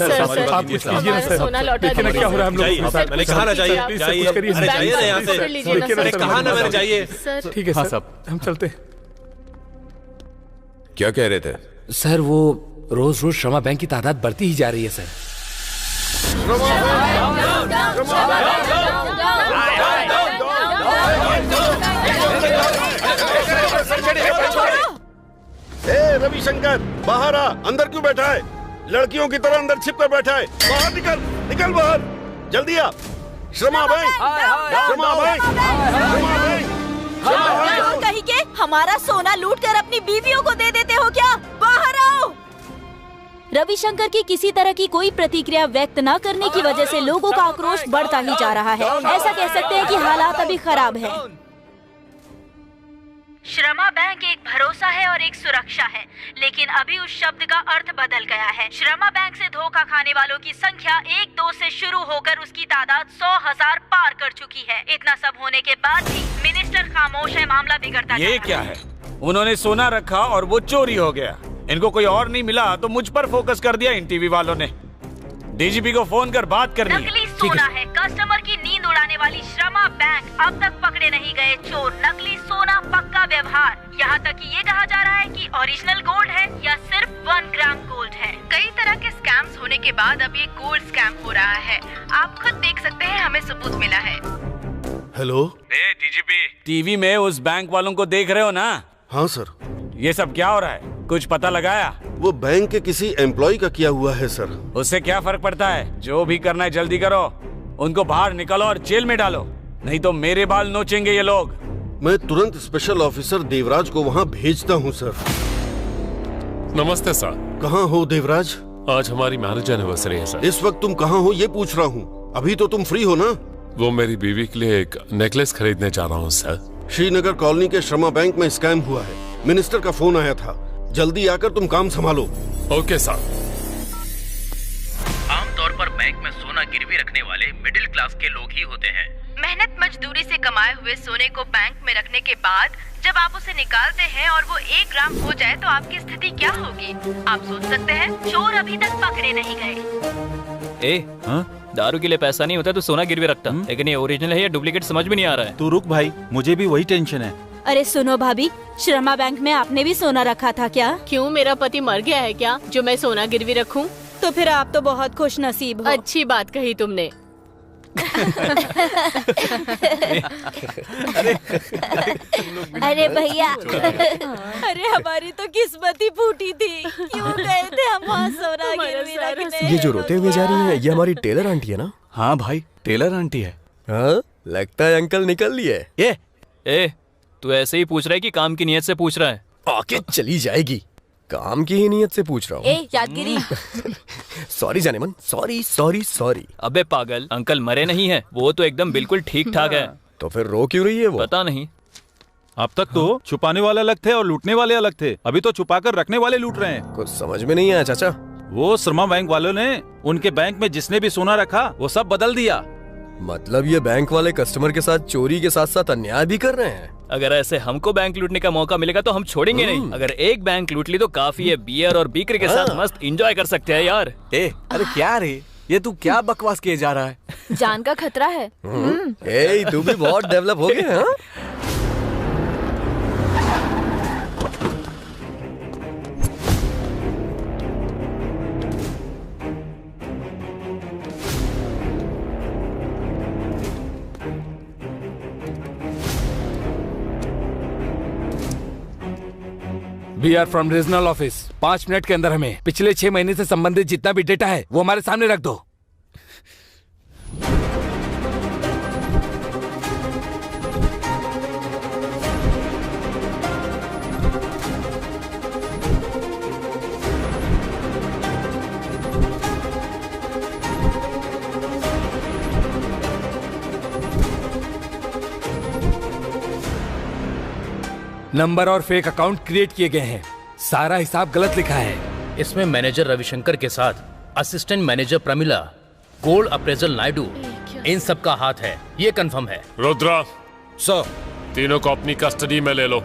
कुछ कीजिए ना सर। सोना लौटा देखिए ना क्या हो रहा है हम लोग। मैंने कहा ना जाइए, प्लीज जाइए। कुछ करिए। अरे जाइए ना यहाँ से। मैंने कहा ना मैंने जाइए। ठीक है सर, हम चलते हैं। क्या कह रहे थे? सर, वो रोज रोज श्रमा बैंक की तादाद बढ़ती ही जा रही है सर। रविशंकर, बाहर आ। अंदर क्यों बैठा है? लड़कियों की तरह अंदर छिप कर बैठा है। बाहर निकल बाहर, जल्दी आ। श्रमा बैंक। कहीं के हमारा सोना लूट कर अपनी बीवियों को दे देते हो क्या? बाहर आओ। रविशंकर की किसी तरह की कोई प्रतिक्रिया व्यक्त न करने की वजह से लोगों का आक्रोश बढ़ता ही जा रहा है। ऐसा कह सकते हैं कि हालात अभी खराब है। श्रमा बैंक एक भरोसा है और एक सुरक्षा है, लेकिन अभी उस शब्द का अर्थ बदल गया है। श्रमा बैंक से धोखा खाने वालों की संख्या 1-2 से शुरू होकर उसकी तादाद 100,000 पार कर चुकी है। इतना सब होने के बाद भी मिनिस्टर खामोश है। मामला बिगड़ता ये क्या है? उन्होंने सोना रखा और वो चोरी हो गया। इनको कोई और नहीं मिला तो मुझ पर फोकस कर दिया इन टीवी वालों ने। डीजीपी को फोन कर बात करनी है। नकली सोना है। कस्टमर की नींद उड़ाने वाली श्रमा बैंक। अब तक पकड़े नहीं गए चोर। नकली सोना, पक्का व्यवहार। यहाँ तक कि ये कहा जा रहा है कि ओरिजिनल गोल्ड है या सिर्फ 1 ग्राम गोल्ड है। कई तरह के स्कैम्स होने के बाद अब ये गोल्ड स्कैम हो रहा है। आप खुद देख सकते हैं, हमें सबूत मिला है। हेलो डीजीपी, टीवी में उस बैंक वालों को देख रहे हो ना? हाँ सर। ये सब क्या हो रहा है? कुछ पता लगाया? वो बैंक के किसी एम्प्लॉय का किया हुआ है सर। उससे क्या फर्क पड़ता है? जो भी करना है जल्दी करो। उनको बाहर निकालो और जेल में डालो, नहीं तो मेरे बाल नोचेंगे ये लोग। मैं तुरंत स्पेशल ऑफिसर देवराज को वहाँ भेजता हूँ सर। नमस्ते सर। कहाँ हो देवराज? आज हमारी मैरिज एनिवर्सरी है सर। इस वक्त तुम कहाँ हो ये पूछ रहा हूँ। अभी तो तुम फ्री हो ना? वो मेरी बीवी के लिए एक नेकलेस खरीदने जा रहा हूँ सर। श्रीनगर कॉलोनी के श्रमा बैंक में स्कैम हुआ है। मिनिस्टर का फोन आया था। जल्दी आकर तुम काम संभालो। Okay sir. आमतौर पर बैंक में सोना गिरवी रखने वाले मिडिल क्लास के लोग ही होते हैं। मेहनत मजदूरी से कमाए हुए सोने को बैंक में रखने के बाद जब आप उसे निकालते हैं और वो 1 ग्राम हो जाए तो आपकी स्थिति क्या होगी? आप सोच सकते हैं। चोर अभी तक पकड़े नहीं गए। दारू के लिए पैसा नहीं होता तो सोना गिरवी रखता, लेकिन ये ओरिजिनल है या डुप्लीकेट समझ में नहीं आ रहा है। तू रुक भाई, मुझे भी वही टेंशन है। अरे सुनो भाभी, श्रमा बैंक में आपने भी सोना रखा था क्या? क्यों, मेरा पति मर गया है क्या जो मैं सोना गिरवी रखूं? तो फिर आप तो बहुत खुश नसीब हो। अच्छी बात कही तुमने। अरे भैया, अरे हमारी तो किस्मत ही फूटी थी। क्यों गए थे हम वहाँ सोना गिरवी रखने? ये जो रोते हुए जा रही है, ये हमारी टेलर आंटी है ना? हाँ भाई, टेलर आंटी है। हाँ, लगता है अंकल निकल लिए। ए, तू ऐसे ही पूछ रहा है कि काम की नियत से पूछ रहा है? आके चली जाएगी। काम की ही नियत से पूछ रहा हूँ। ए यादगिरी। सॉरी जानेमन, सॉरी सॉरी सॉरी। अबे पागल, अंकल मरे नहीं है, वो तो एकदम बिल्कुल ठीक ठाक है। तो फिर रो क्यों रही है वो? पता नहीं। अब तक तो छुपाने वाले अलग थे और लूटने वाले अलग थे, अभी तो छुपाकर रखने वाले लूट रहे हैं। कुछ समझ में नहीं आया चाचा। वो शर्मा बैंक वालों ने उनके बैंक में जिसने भी सोना रखा वो सब बदल दिया। मतलब ये बैंक वाले कस्टमर के साथ चोरी के साथ साथ अन्याय भी कर रहे हैं। अगर ऐसे हमको बैंक लूटने का मौका मिलेगा तो हम छोड़ेंगे नहीं। अगर एक बैंक लूट ली तो काफी है, बियर और बीकर के साथ मस्त एंजॉय कर सकते हैं यार। अरे क्या रे, ये तू क्या बकवास किए जा रहा है? जान का खतरा है। तू भी बहुत डेवलप हो गया। We are from regional office. 5 minute के अंदर हमें पिछले 6 महीने से संबंधित जितना भी डेटा है वो हमारे सामने रख दो। नंबर और फेक अकाउंट क्रिएट किए गए हैं। सारा हिसाब गलत लिखा है। इसमें मैनेजर रविशंकर के साथ assistant manager Pramila, gold appraisal Naidu, इन सब का हाथ है, ये कंफर्म है। रुद्रा सर, तीनों को अपनी कस्टडी में ले लो।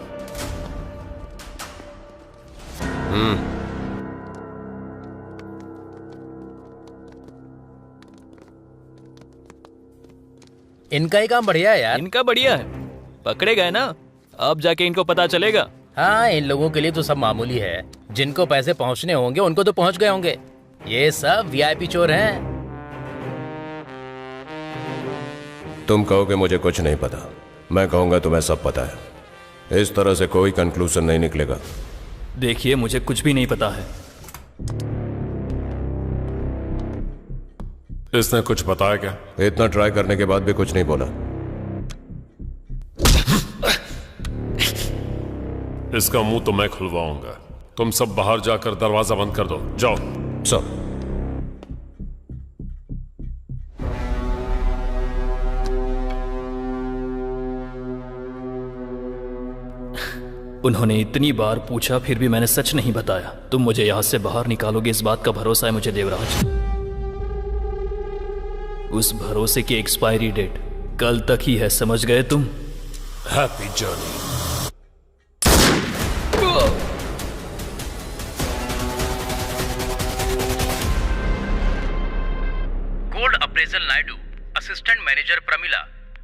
इनका ही काम बढ़िया है यार। इनका बढ़िया है, पकड़े गए ना, अब जाके इनको पता चलेगा। हाँ, इन लोगों के लिए तो सब मामूली है। जिनको पैसे पहुंचने होंगे उनको तो पहुंच गए होंगे। ये सब वीआईपी चोर हैं। तुम कहोगे मुझे कुछ नहीं पता, मैं कहूंगा तुम्हें सब पता है। इस तरह से कोई कंक्लूजन नहीं निकलेगा। देखिए, मुझे कुछ भी नहीं पता है। इसने कुछ बताया क्या? इतना ट्राई करने के बाद भी कुछ नहीं बोला। इसका मुंह तो मैं खुलवाऊंगा। तुम सब बाहर जाकर दरवाजा बंद कर दो, जाओ। सब उन्होंने इतनी बार पूछा फिर भी मैंने सच नहीं बताया। तुम मुझे यहां से बाहर निकालोगे इस बात का भरोसा है मुझे देवराज। उस भरोसे की एक्सपायरी डेट कल तक ही है, समझ गए तुम? Happy journey. Gold appraisal Naidu, assistant manager Pramila,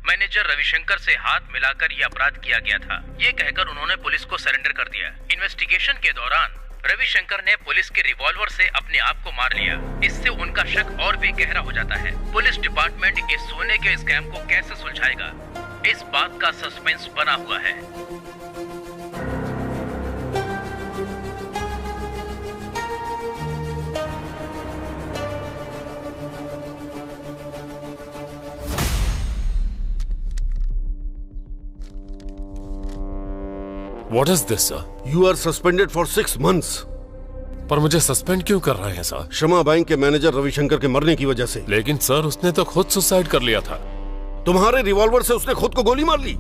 manager Ravishankar से हाथ मिलाकर यह अपराध किया गया था, ये कहकर उन्होंने पुलिस को सरेंडर कर दिया। इन्वेस्टिगेशन के दौरान रविशंकर ने पुलिस के रिवॉल्वर से अपने आप को मार लिया। इससे उनका शक और भी गहरा हो जाता है। पुलिस डिपार्टमेंट इस सोने के स्कैम को कैसे सुलझाएगा, इस बात का सस्पेंस बना हुआ है। What is this, sir? You are suspended for 6 months. पर मुझे सस्पेंड क्यों कर रहे हैं सर? शर्मा बैंक के मैनेजर रविशंकर के मरने की वजह से। लेकिन सर, उसने तो खुद सुसाइड कर लिया था। तुम्हारे रिवॉल्वर से उसने खुद को गोली मार ली।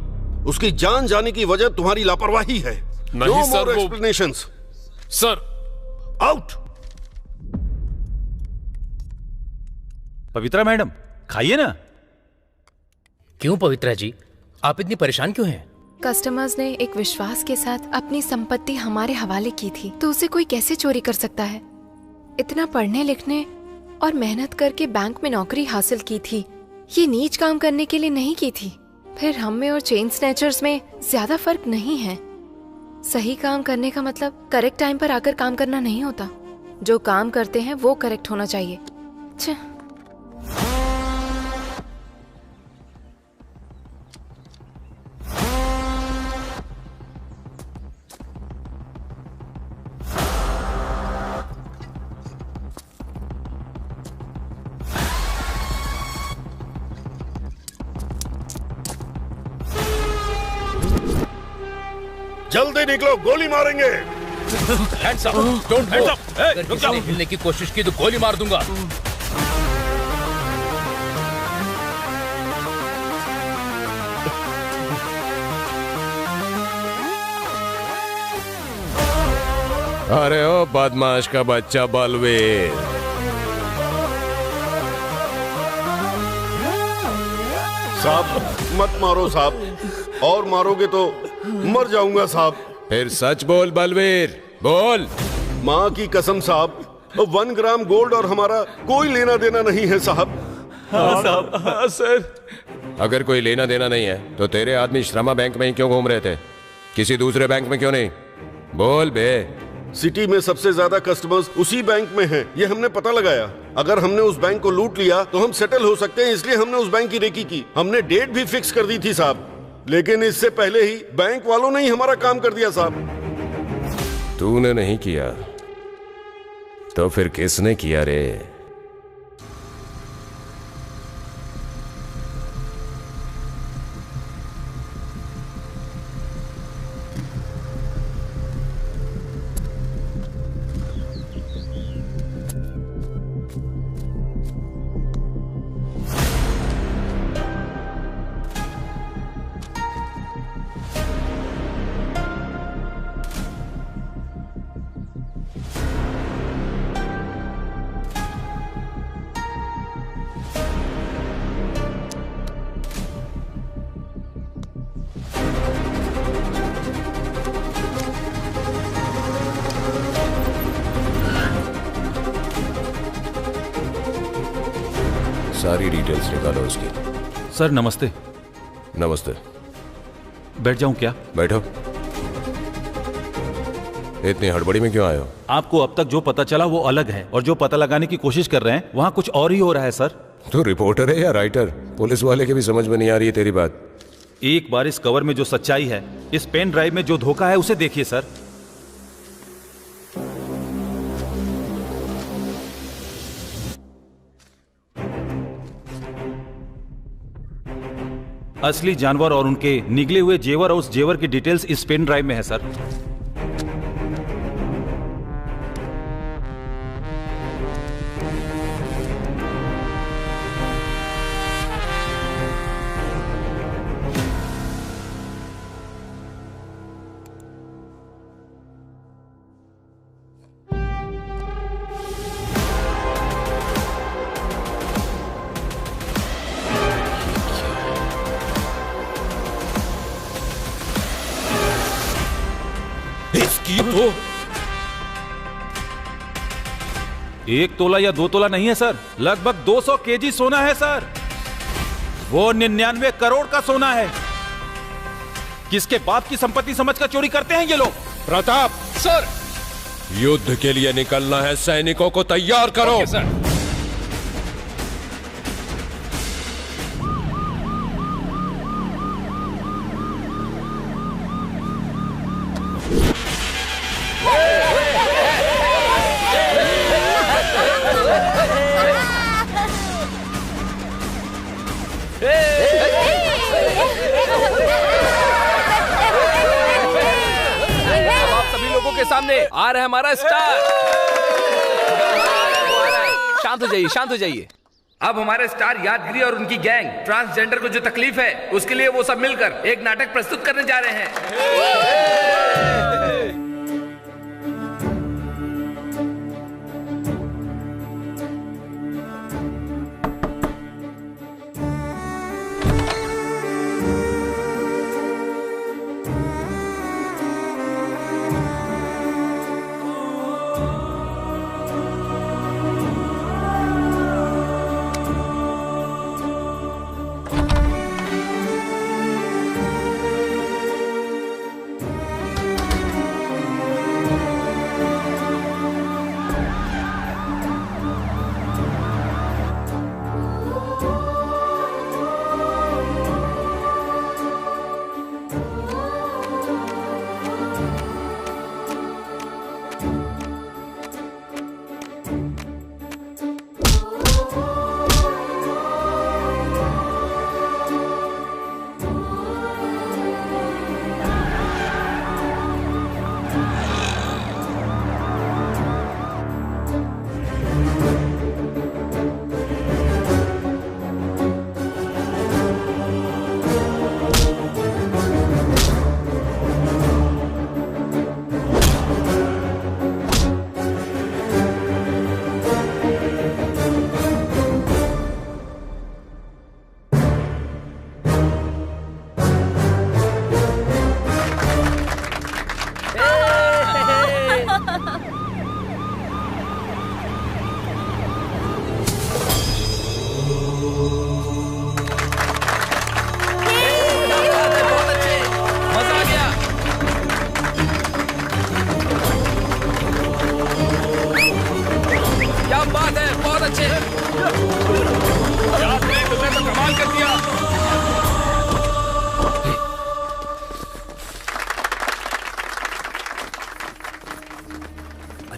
उसकी जान जाने की वजह तुम्हारी लापरवाही है। नहीं सर, वो explanations. Sir, out. Pavitra madam, खाइए ना। क्यों पवित्रा जी, आप इतनी परेशान क्यों हैं? कस्टमर्स ने एक विश्वास के साथ अपनी संपत्ति हमारे हवाले की थी, तो उसे कोई कैसे चोरी कर सकता है? इतना पढ़ने लिखने और मेहनत करके बैंक में नौकरी हासिल की थी, ये नीच काम करने के लिए नहीं की थी। फिर हम में और चेन स्नैचर्स में ज्यादा फर्क नहीं है। सही काम करने का मतलब करेक्ट टाइम पर आकर काम करना नहीं होता। जो काम करते हैं वो करेक्ट होना चाहिए। जल्दी निकलो, गोली मारेंगे। Hands up! Don't move! अगर किसी ने हिलने की कोशिश की तो गोली मार दूंगा। अरे ओ बदमाश का बच्चा बलवीर, साहब मत मारो साहब, और मारोगे तो मर जाऊंगा साहब। फिर सच बोल बलवीर, बोल। माँ की कसम साहब, 1 ग्राम गोल्ड और हमारा कोई लेना देना नहीं है साहब। हाँ साहब, हाँ सर। अगर कोई लेना देना नहीं है तो तेरे आदमी श्रमा बैंक में ही क्यों घूम रहे थे? किसी दूसरे बैंक में क्यों नहीं? बोल बे। सिटी में सबसे ज्यादा कस्टमर्स उसी बैंक में हैं, ये हमने पता लगाया। अगर हमने उस बैंक को लूट लिया तो हम सेटल हो सकते हैं, इसलिए हमने उस बैंक की रेकी की। हमने डेट भी फिक्स कर दी थी साहब, लेकिन इससे पहले ही बैंक वालों ने ही हमारा काम कर दिया साहब। तूने नहीं किया तो फिर किसने किया रे? सारी डिटेल्स निकालो उसकी। सर नमस्ते। नमस्ते। बैठ जाऊं क्या? बैठो। इतनी हड़बड़ी में क्यों आए हो? आपको अब तक जो पता चला वो अलग है, और जो पता लगाने की कोशिश कर रहे हैं वहाँ कुछ और ही हो रहा है सर। तू रिपोर्टर है या राइटर? पुलिस वाले के भी समझ में नहीं आ रही है तेरी बात। एक बार इस कवर में जो सच्चाई है, इस पेन ड्राइव में जो धोखा है, उसे देखिए सर। असली जानवर और उनके निगले हुए जेवर और उस जेवर की डिटेल्स इस पेन ड्राइव में है सर। तो 1 तोला या 2 तोला नहीं है सर, लगभग 200 केजी सोना है सर। वो 99 करोड़ का सोना है। किसके बाप की संपत्ति समझकर चोरी करते हैं ये लोग? प्रताप सर, युद्ध के लिए निकलना है, सैनिकों को तैयार करो। Okay, sir. के सामने आ रहा है हमारा स्टार। शांत हो जाइए, शांत हो जाइए। अब हमारे स्टार यादगिरी और उनकी गैंग ट्रांसजेंडर को जो तकलीफ है उसके लिए वो सब मिलकर एक नाटक प्रस्तुत करने जा रहे हैं।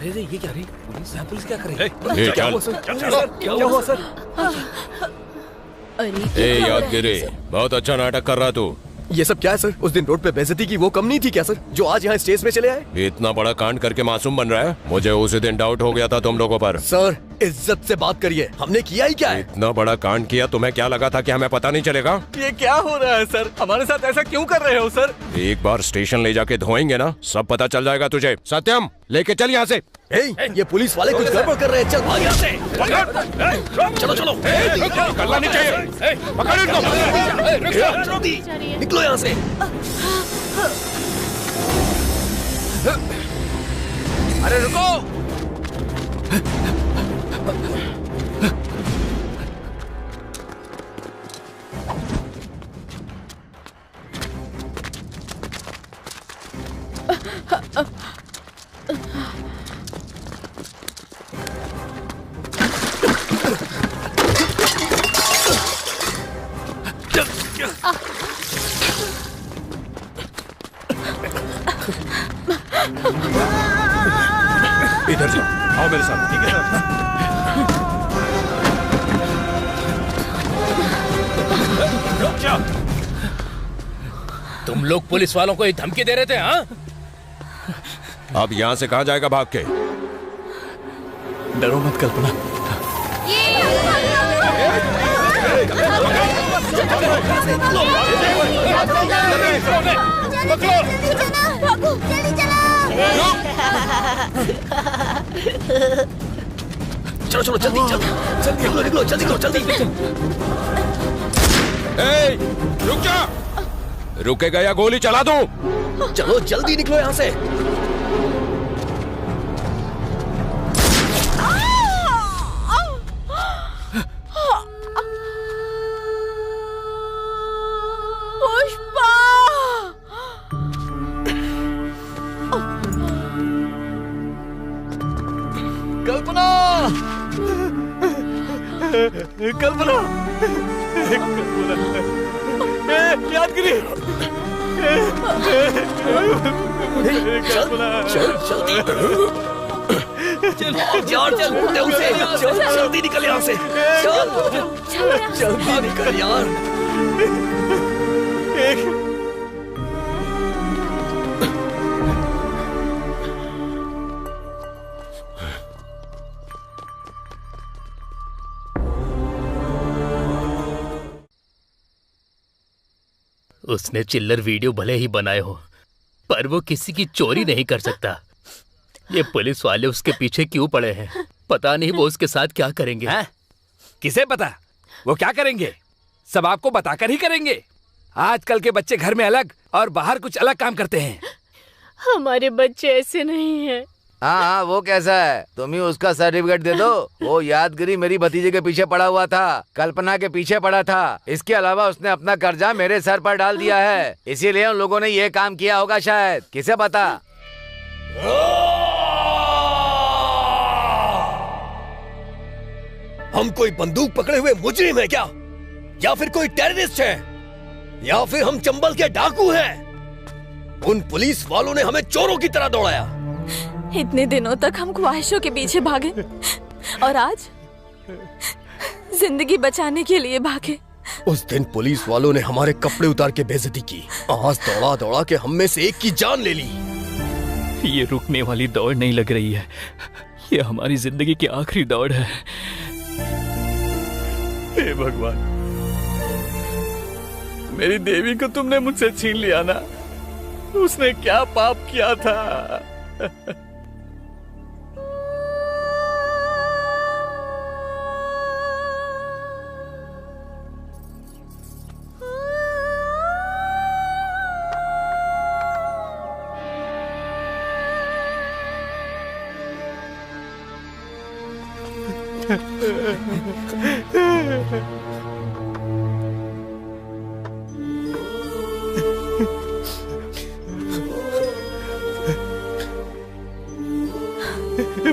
अरे रे ये क्या रे पुलिस क्या कर रही ए, क्या चल। हुआ सर क्या हुआ सर? ए यादगिरी, बहुत अच्छा नाटक कर रहा तू। ये सब क्या है सर? उस दिन रोड पे बेइज्जती की वो कम नहीं थी क्या सर, जो आज यहाँ स्टेज पे चले आए? इतना बड़ा कांड करके मासूम बन रहा है। मुझे उसी दिन डाउट हो गया था तुम लोगों पर। सर इज्जत से बात करिए, हमने किया ही क्या है? इतना बड़ा कांड किया, तुम्हें क्या लगा था कि हमें पता नहीं चलेगा? ये क्या हो रहा है सर? हमारे साथ ऐसा क्यों कर रहे हो सर? एक बार स्टेशन ले जाके धोएंगे ना, सब पता चल जाएगा तुझे। सत्यम लेके चल यहाँ से। ये पुलिस वाले कुछ गड़बड़ कर रहे हैं, चल भाग यहाँ से। चलो चलो, निकलना नहीं चाहिए। पकड़ इनको। निकलो यहाँ से। अरे रुको। इधर से आओ मेरे साथ। ठीक है सर। तुम लोग पुलिस वालों को ये धमकी दे रहे थे, हाँ? अब यहाँ से कहाँ जाएगा भाग के? डरो मत कल्पना। चलो चलो जल्दी जल्दी जल्दी निकलो निकलो जल्दी करो जल्दी। ए, रुक जा। रुकेगा या गोली चला दूं? चलो जल्दी निकलो यहाँ से। पुष्पा! कल्पना! कल्पना! यादगिरी! जल्दी निकल यहाँ से। जल्दी निकल यार। उसने चिल्लर वीडियो भले ही बनाए हो, पर वो किसी की चोरी नहीं कर सकता। ये पुलिस वाले उसके पीछे क्यों पड़े हैं? पता नहीं वो उसके साथ क्या करेंगे। किसे पता वो क्या करेंगे? सब आपको बताकर ही करेंगे। आजकल के बच्चे घर में अलग और बाहर कुछ अलग काम करते हैं। हमारे बच्चे ऐसे नहीं हैं। हाँ वो कैसा है? तुम ही उसका सर्टिफिकेट दे दो। वो यादगिरी मेरी भतीजे के पीछे पड़ा हुआ था, कल्पना के पीछे पड़ा था। इसके अलावा उसने अपना कर्जा मेरे सर पर डाल दिया है, इसीलिए उन लोगों ने ये काम किया होगा शायद। किसे पता? हम कोई बंदूक पकड़े हुए मुजरिम है क्या? या फिर कोई टेररिस्ट है? या फिर हम चंबल के डाकू हैं? उन पुलिस वालों ने हमें चोरों की तरह दौड़ाया। इतने दिनों तक हम ख्वाहिशों के पीछे भागे और आज जिंदगी बचाने के लिए भागे। उस दिन पुलिस वालों ने हमारे कपड़े उतार के बेइज्जती की। आज दौड़ा दौड़ा के हम में से एक की जान ले ली। ये रुकने वाली दौड़ नहीं लग रही है, ये हमारी जिंदगी की आखिरी दौड़ है। हे भगवान, मेरी देवी को तुमने मुझसे छीन लिया ना। उसने क्या पाप किया था?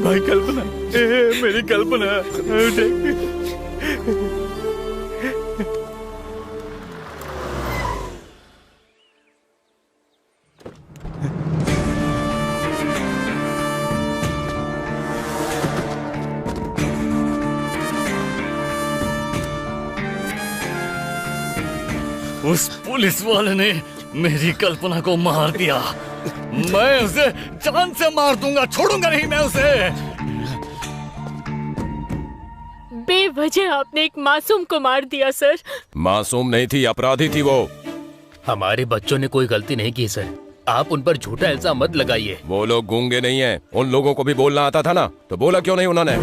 भाई कल्पना, मेरी कल्पना। उस पुलिस वाले ने मेरी कल्पना को मार दिया। मैं उसे जान से मार दूंगा, छोड़ूंगा नहीं मैं उसे। बेवजह आपने एक मासूम को मार दिया सर। मासूम नहीं थी, अपराधी थी वो। हमारे बच्चों ने कोई गलती नहीं की सर, आप उन पर झूठा इल्जाम मत लगाइए। वो लोग गूंगे नहीं हैं, उन लोगों को भी बोलना आता था ना, तो बोला क्यों नहीं उन्होंने?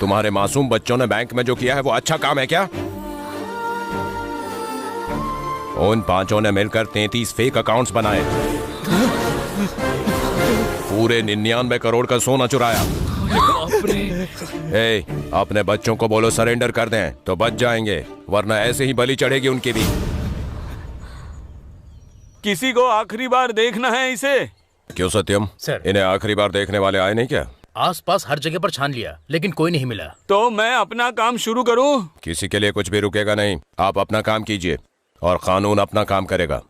तुम्हारे मासूम बच्चों ने बैंक में जो किया है वो अच्छा काम है क्या? उन पांचों ने मिलकर 33 फेक अकाउंट्स बनाए, पूरे 99 करोड़ का सोना चुराया। अपने बच्चों को बोलो सरेंडर कर दें तो बच जाएंगे, वरना ऐसे ही बलि चढ़ेगी उनकी भी। किसी को आखिरी बार देखना है इसे। क्यों सत्यम सर, इन्हें आखिरी बार देखने वाले आए नहीं क्या? आसपास हर जगह पर छान लिया लेकिन कोई नहीं मिला। तो मैं अपना काम शुरू करूं? किसी के लिए कुछ भी रुकेगा नहीं, आप अपना काम कीजिए और कानून अपना काम करेगा।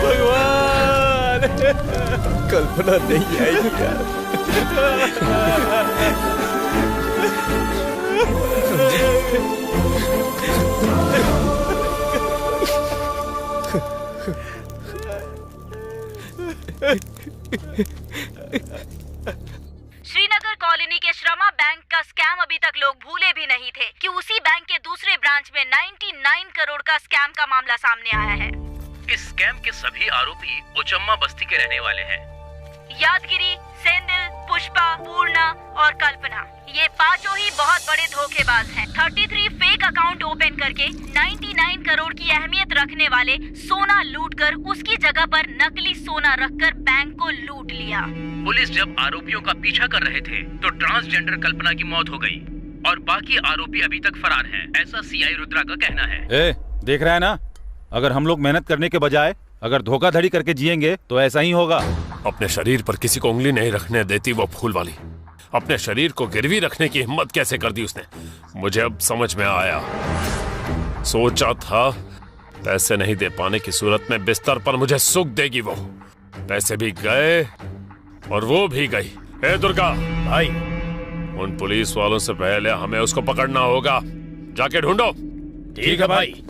भगवान, कल्पना नहीं आएगी यार। श्रीनगर कॉलोनी के श्रमा बैंक का स्कैम अभी तक लोग भूले भी नहीं थे कि उसी बैंक के दूसरे ब्रांच में 99 करोड़ का स्कैम का मामला सामने आया है। इस स्कैम के सभी आरोपी उचम्मा बस्ती के रहने वाले हैं। यादगिरी, सेंदिल, पुष्पा, पूर्णा और कल्पना, ये पांचों ही बहुत बड़े धोखेबाज हैं। 33 फेक अकाउंट ओपन करके 99 करोड़ की अहमियत रखने वाले सोना लूटकर उसकी जगह पर नकली सोना रखकर बैंक को लूट लिया। पुलिस जब आरोपियों का पीछा कर रहे थे तो ट्रांसजेंडर कल्पना की मौत हो गई और बाकी आरोपी अभी तक फरार हैं, ऐसा सीआई रुद्रा का कहना है। देख रहा है ना, अगर हम लोग मेहनत करने के बजाय अगर धोखाधड़ी करके जिएंगे तो ऐसा ही होगा। अपने शरीर पर किसी को उंगली नहीं रखने देती वो फूल वाली। अपने शरीर को गिरवी रखने की हिम्मत कैसे कर दी उसने, मुझे अब समझ में आया। सोचा था पैसे नहीं दे पाने की सूरत में बिस्तर पर मुझे सुख देगी वो। पैसे भी गए और वो भी गई। ए दुर्गा भाई, उन पुलिस वालों से पहले हमें उसको पकड़ना होगा, जाके ढूंढो। ठीक है भाई।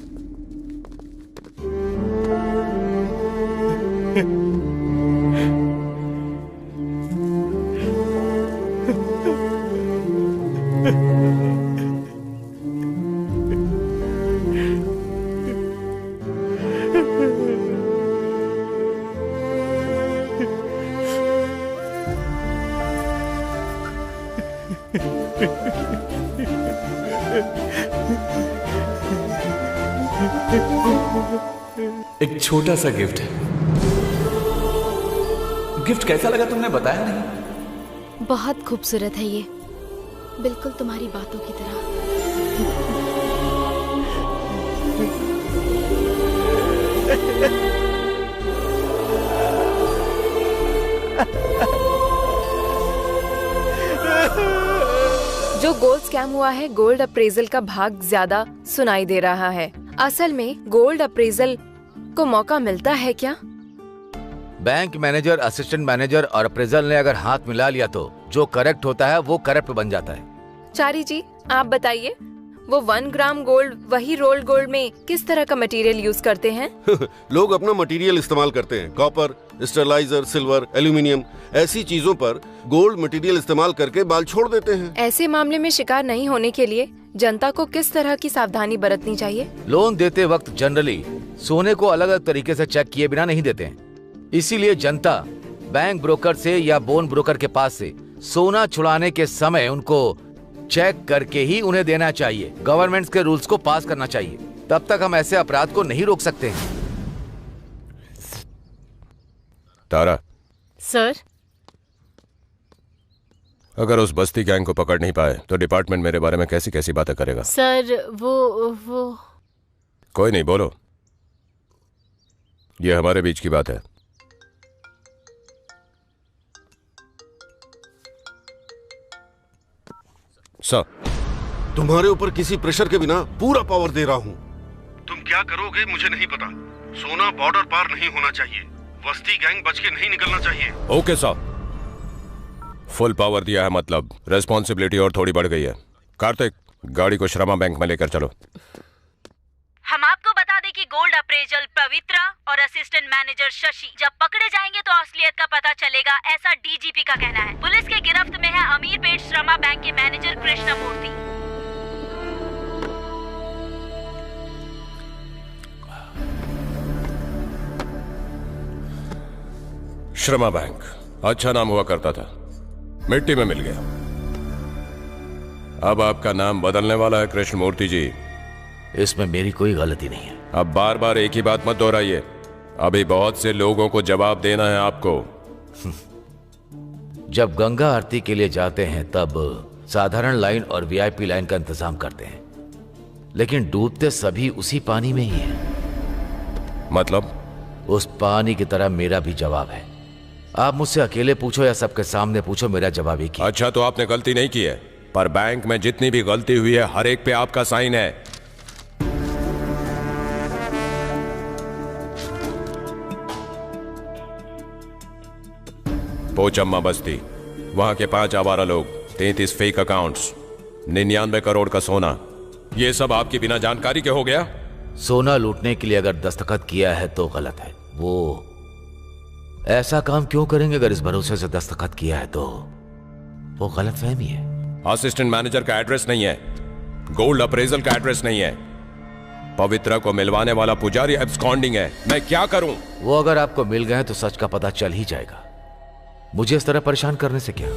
एक छोटा सा गिफ्ट है। गिफ्ट कैसा लगा तुमने बताया नहीं? बहुत खूबसूरत है ये, बिल्कुल तुम्हारी बातों की तरह। जो गोल्ड स्कैम हुआ है, गोल्ड अप्रेजल का भाग ज्यादा सुनाई दे रहा है। असल में गोल्ड अप्रेजल को मौका मिलता है क्या? बैंक मैनेजर, असिस्टेंट मैनेजर और अप्रेजल ने अगर हाथ मिला लिया तो जो करेक्ट होता है वो करप्ट बन जाता है। चारी जी, आप बताइए, वो 1 ग्राम गोल्ड वही रोल्ड गोल्ड में किस तरह का मटेरियल यूज करते हैं? लोग अपना मटेरियल इस्तेमाल करते हैं। कॉपर, स्टरलाइजर, सिल्वर, एल्यूमिनियम, ऐसी चीजों पर गोल्ड मटेरियल इस्तेमाल करके बाल छोड़ देते हैं। ऐसे मामले में शिकार नहीं होने के लिए जनता को किस तरह की सावधानी बरतनी चाहिए? लोन देते वक्त जनरली सोने को अलग अलग तरीके से चेक किए बिना नहीं देते हैं। इसीलिए जनता बैंक ब्रोकर से या बोन ब्रोकर के पास से सोना छुड़ाने के समय उनको चेक करके ही उन्हें देना चाहिए। गवर्नमेंट के रूल्स को पास करना चाहिए, तब तक हम ऐसे अपराध को नहीं रोक सकते हैं। तारा, सर। अगर उस बस्ती गैंग को पकड़ नहीं पाए तो डिपार्टमेंट मेरे बारे में कैसी कैसी बातें करेगा। सर वो कोई नहीं, बोलो। ये हमारे बीच की बात है। सर, तुम्हारे ऊपर किसी प्रेशर के बिना पूरा पावर दे रहा हूँ। तुम क्या करोगे मुझे नहीं पता। सोना बॉर्डर पार नहीं होना चाहिए। बस्ती गैंग बच के नहीं निकलना चाहिए। ओके सर, फुल पावर दिया है, मतलब रेस्पॉन्सिबिलिटी और थोड़ी बढ़ गई है। कार्तिक, गाड़ी को श्रमा बैंक में लेकर चलो। हम आपको बता दें कि गोल्ड अप्रेजल पवित्रा और असिस्टेंट मैनेजर शशि जब पकड़े जाएंगे तो असलियत का पता चलेगा, ऐसा डीजीपी का कहना है। पुलिस के गिरफ्त में है अमीरपेट श्रमा बैंक के मैनेजर कृष्णमूर्ति। श्रमा बैंक अच्छा नाम हुआ करता था, मिट्टी में मिल गया। अब आपका नाम बदलने वाला है कृष्णमूर्ति जी। इसमें मेरी कोई गलती नहीं है। अब बार बार एक ही बात मत दोहराइए। अभी बहुत से लोगों को जवाब देना है आपको। जब गंगा आरती के लिए जाते हैं तब साधारण लाइन और वीआईपी लाइन का इंतजाम करते हैं, लेकिन डूबते सभी उसी पानी में ही है। मतलब? उस पानी की तरह मेरा भी जवाब है। आप मुझसे अकेले पूछो या सबके सामने पूछो, मेरा जवाब एक ही। अच्छा, तो आपने गलती नहीं की है, पर बैंक में जितनी भी गलती हुई है हर एक पे आपका साइन है। पोचम्मा बस्ती, वहां के 5 आवारा लोग, 33 फेक अकाउंट्स, 99 करोड़ का सोना, ये सब आपकी बिना जानकारी के हो गया। सोना लूटने के लिए अगर दस्तखत किया है तो गलत है। वो ऐसा काम क्यों करेंगे? अगर इस भरोसे से दस्तखत किया है तो वो गलतफहमी है। असिस्टेंट मैनेजर का एड्रेस नहीं है, गोल्ड अप्रेजल का एड्रेस नहीं है, पवित्रा को मिलवाने वाला पुजारी एब्सकॉन्डिंग है। मैं क्या करूं? वो अगर आपको मिल गए तो सच का पता चल ही जाएगा। मुझे इस तरह परेशान करने से क्या?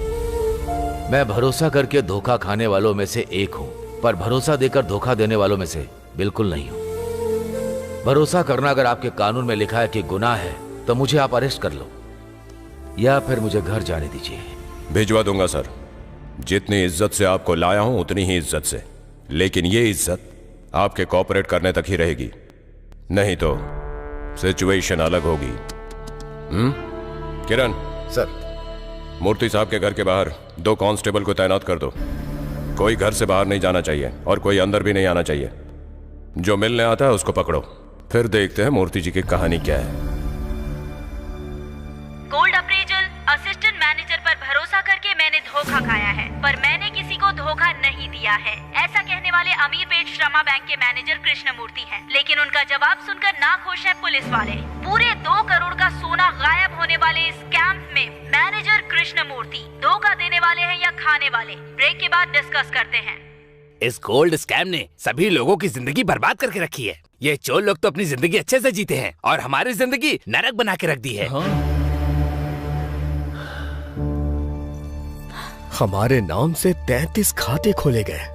मैं भरोसा करके धोखा खाने वालों में से एक हूं, पर भरोसा देकर धोखा देने वालों में से बिल्कुल नहीं हूं। भरोसा करना अगर आपके कानून में लिखा है कि गुनाह है तो मुझे आप अरेस्ट कर लो या फिर मुझे घर जाने दीजिए। भिजवा दूंगा सर। जितनी इज्जत से आपको लाया हूं उतनी ही इज्जत से, लेकिन ये इज्जत आपके कॉपरेट करने तक ही रहेगी, नहीं तो सिचुएशन अलग होगी। किरण सर, मूर्ति साहब के घर के बाहर 2 कांस्टेबल को तैनात कर दो। कोई घर से बाहर नहीं जाना चाहिए और कोई अंदर भी नहीं आना चाहिए। जो मिलने आता है उसको पकड़ो, फिर देखते हैं मूर्ति जी की कहानी क्या है। गोल्ड अप्रेजल असिस्टेंट मैनेजर पर भरोसा करके मैंने धोखा खाया है, पर मैंने किसी को धोखा नहीं दिया है, ऐसा कहने वाले अमीरपेट श्रमा बैंक के मैनेजर कृष्णमूर्ति हैं। लेकिन उनका जवाब सुनकर नाखुश है पुलिस वाले। पूरे 2 करोड़ का सोना गायब होने वाले इस कैंप में मैनेजर कृष्णमूर्ति धोखा देने वाले हैं या खाने वाले, ब्रेक के बाद डिस्कस करते हैं। इस गोल्ड स्कैम ने सभी लोगों की जिंदगी बर्बाद करके रखी है। ये चोर लोग तो अपनी जिंदगी अच्छे से जीते हैं और हमारी जिंदगी नरक बना के रख दी है। हमारे नाम से 33 खाते खोले गए,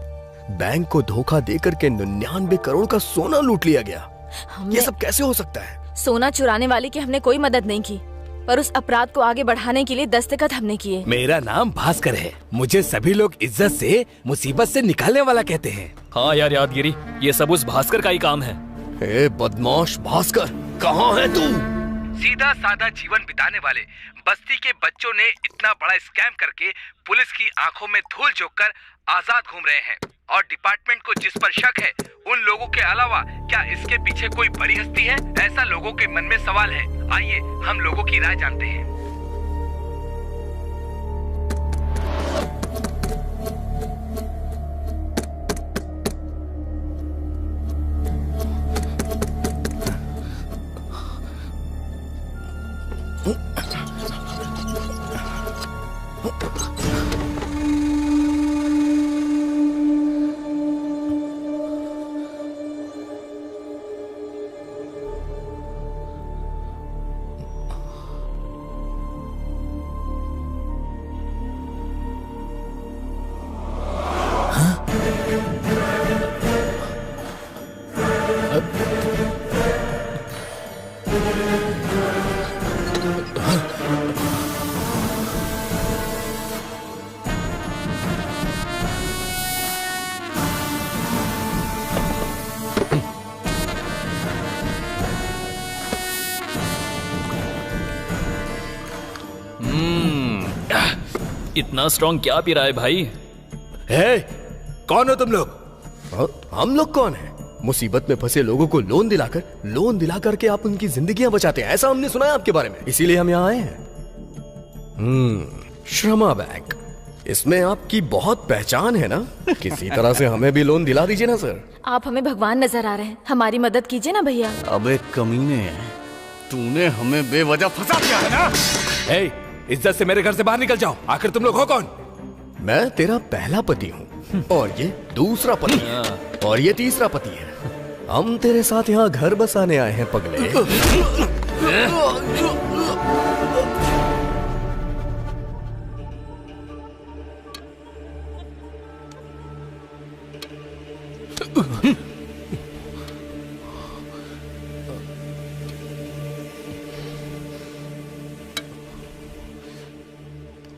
बैंक को धोखा देकर के 99 करोड़ का सोना लूट लिया गया। ये सब कैसे हो सकता है? सोना चुराने वाले की हमने कोई मदद नहीं की, पर उस अपराध को आगे बढ़ाने के लिए दस्तखत हमने किए। मेरा नाम भास्कर है। मुझे सभी लोग इज्जत से मुसीबत से निकालने वाला कहते हैं। हाँ यार यादगिरी, ये सब उस भास्कर का ही काम है। ए बदमाश भास्कर, कहाँ है तू? सीधा साधा जीवन बिताने वाले बस्ती के बच्चों ने इतना बड़ा स्कैम करके पुलिस की आंखों में धूल झोंक कर आजाद घूम रहे हैं, और डिपार्टमेंट को जिस पर शक है उन लोगों के अलावा क्या इसके पीछे कोई बड़ी हस्ती है? ऐसा लोगों के मन में सवाल है। आइए हम लोगों की राय जानते हैं। इतना स्ट्रॉन्ग क्या पी रहा है भाई? कौन हो तुम लोग? हम लोग कौन है? मुसीबत में फंसे लोगों को लोन दिला करके आप उनकी जिंदगियां बचाते हैं, ऐसा हमने सुना है आपके बारे में, इसीलिए हम यहाँ आए हैं। श्रमा बैंक, इसमें आपकी बहुत पहचान है ना? किसी तरह से हमें भी लोन दिला दीजिए ना सर। आप हमें भगवान नजर आ रहे हैं, हमारी मदद कीजिए ना भैया। अबे कमीने, तूने हमें बेवजह फंसा दिया है ना? इज्जत से मेरे घर से बाहर निकल जाओ। आखिर तुम लोग हो कौन? मैं तेरा पहला पति हूँ, और ये दूसरा पति है, और ये तीसरा पति है। हम तेरे साथ यहाँ घर बसाने आए हैं पगले।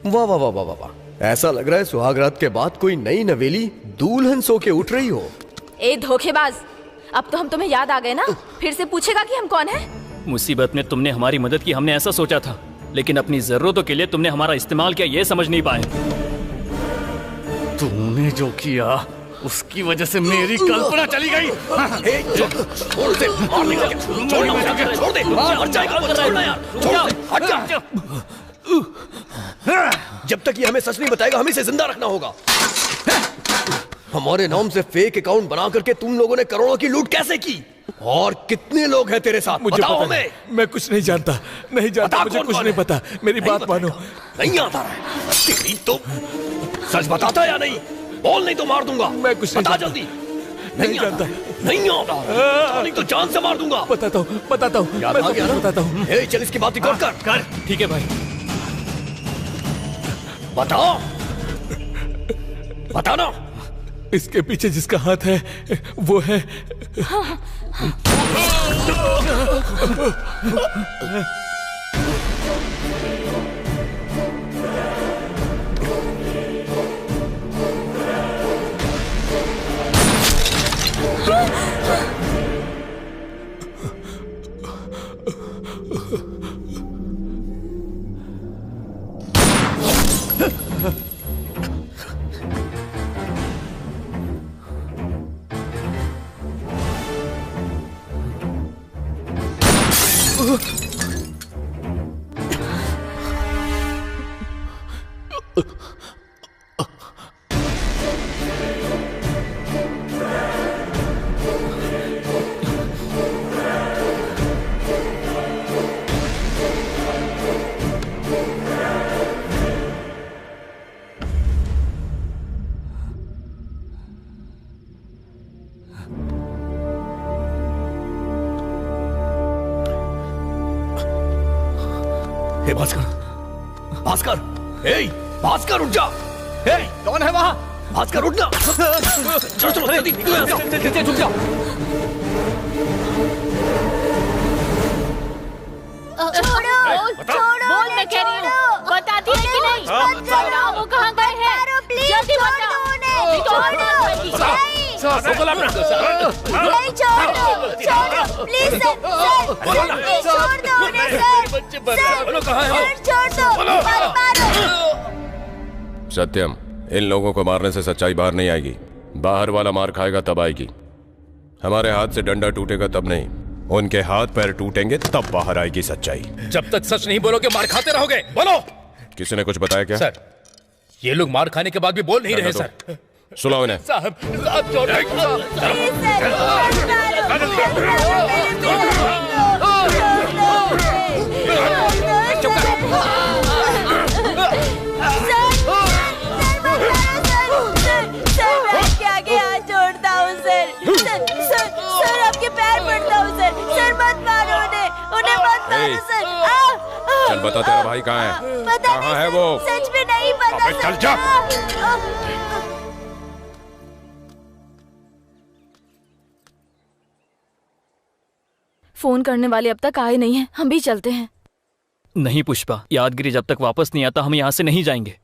वाह वाह वाह वाह वाह, ऐसा लग रहा है सुहागरात के बाद कोई नई नवेली दुल्हन सो के उठ रही हो। ए धोखेबाज, अब तो हम तुम्हें याद आ गए ना? फिर से पूछेगा कि हम कौन हैं? मुसीबत में तुमने हमारी मदद की, हमने ऐसा सोचा था, लेकिन अपनी जरूरतों के लिए तुमने हमारा इस्तेमाल किया, ये समझ नहीं पाए। तूने जो किया उसकी वजह से मेरी कल्पना चली गई। छोड़ दे, जब तक ये हमें सच नहीं बताएगा हम इसे जिंदा रखना होगा। हमारे नाम से फेक अकाउंट बना करके तुम लोगों ने करोड़ों की लूट कैसे की? और कितने लोग हैं तेरे साथ? मुझे बताओ पता हमें। नहीं। मैं कुछ नहीं जानता, मुझे कुछ नहीं पता। मेरी बात मानो। नहीं आता है तेरी तो। सच बताता या नहीं? बोल, नहीं तो मार दूंगा। मैं कुछ नहीं बता जानता। जल्दी। नहीं जानता। नहीं आता, नहीं तो जान से मार दूंगा। बताता हूँ। याद आ गया ना? बताता हूँ। चल इसकी बात रिकॉर्ड कर। ठीक है भाई। बताओ, बताना। इसके पीछे जिसका हाथ है वो है भास्कर, भास्कर उठ जा। कौन है वहाँ? भास्कर उठना। चलो जल्दी निकलो यहाँ से। रुक जाओ। छोड़ो, बोल, मैं कह रही हूँ, बताती है कि नहीं? बताओ वो कहाँ गए हैं? जल्दी बताओ। छोड़ो प्लीज सर, छोड़ दो उन्हें सर, छोड़ दो, मत मारो। सत्यम, इन लोगों को मारने से सच्चाई बाहर नहीं आएगी। बाहर वाला मार खाएगा तब आएगी। हमारे हाथ से डंडा टूटेगा तब नहीं, उनके हाथ पैर टूटेंगे तब बाहर आएगी सच्चाई। जब तक सच नहीं बोलोगे मार खाते रहोगे। बोलो। किसी ने कुछ बताया क्या? सर, ये लोग मार खाने के बाद भी बोल नहीं रहे सर। सुनाओ इन्हें। साहब, आगे हाथ जोड़ता हूँ सर, आपके पैर पड़ता हूँ सर, मत मारो उन्हें मत मारो सर। चल बता, तेरा भाई कहाँ है? कहाँ है वो? सच में नहीं पता सर। चल जा। फोन करने वाले अब तक आए नहीं हैं, हम भी चलते हैं। नहीं पुष्पा, यादगिरी जब तक वापस नहीं आता हम यहाँ से नहीं जाएंगे।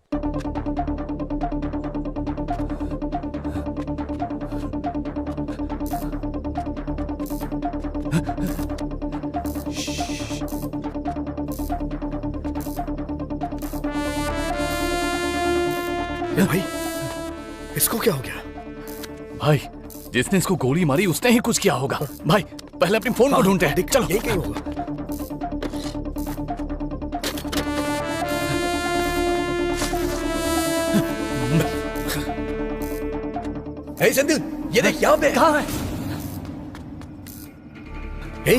भाई इसको क्या हो गया? भाई जिसने इसको गोली मारी उसने ही कुछ किया होगा। भाई पहले अपनी फोन को ढूंढते हैं। चलो यही कहीं होगा। हे संदिल, ये देख यहाँ पे। कहाँ है? हे,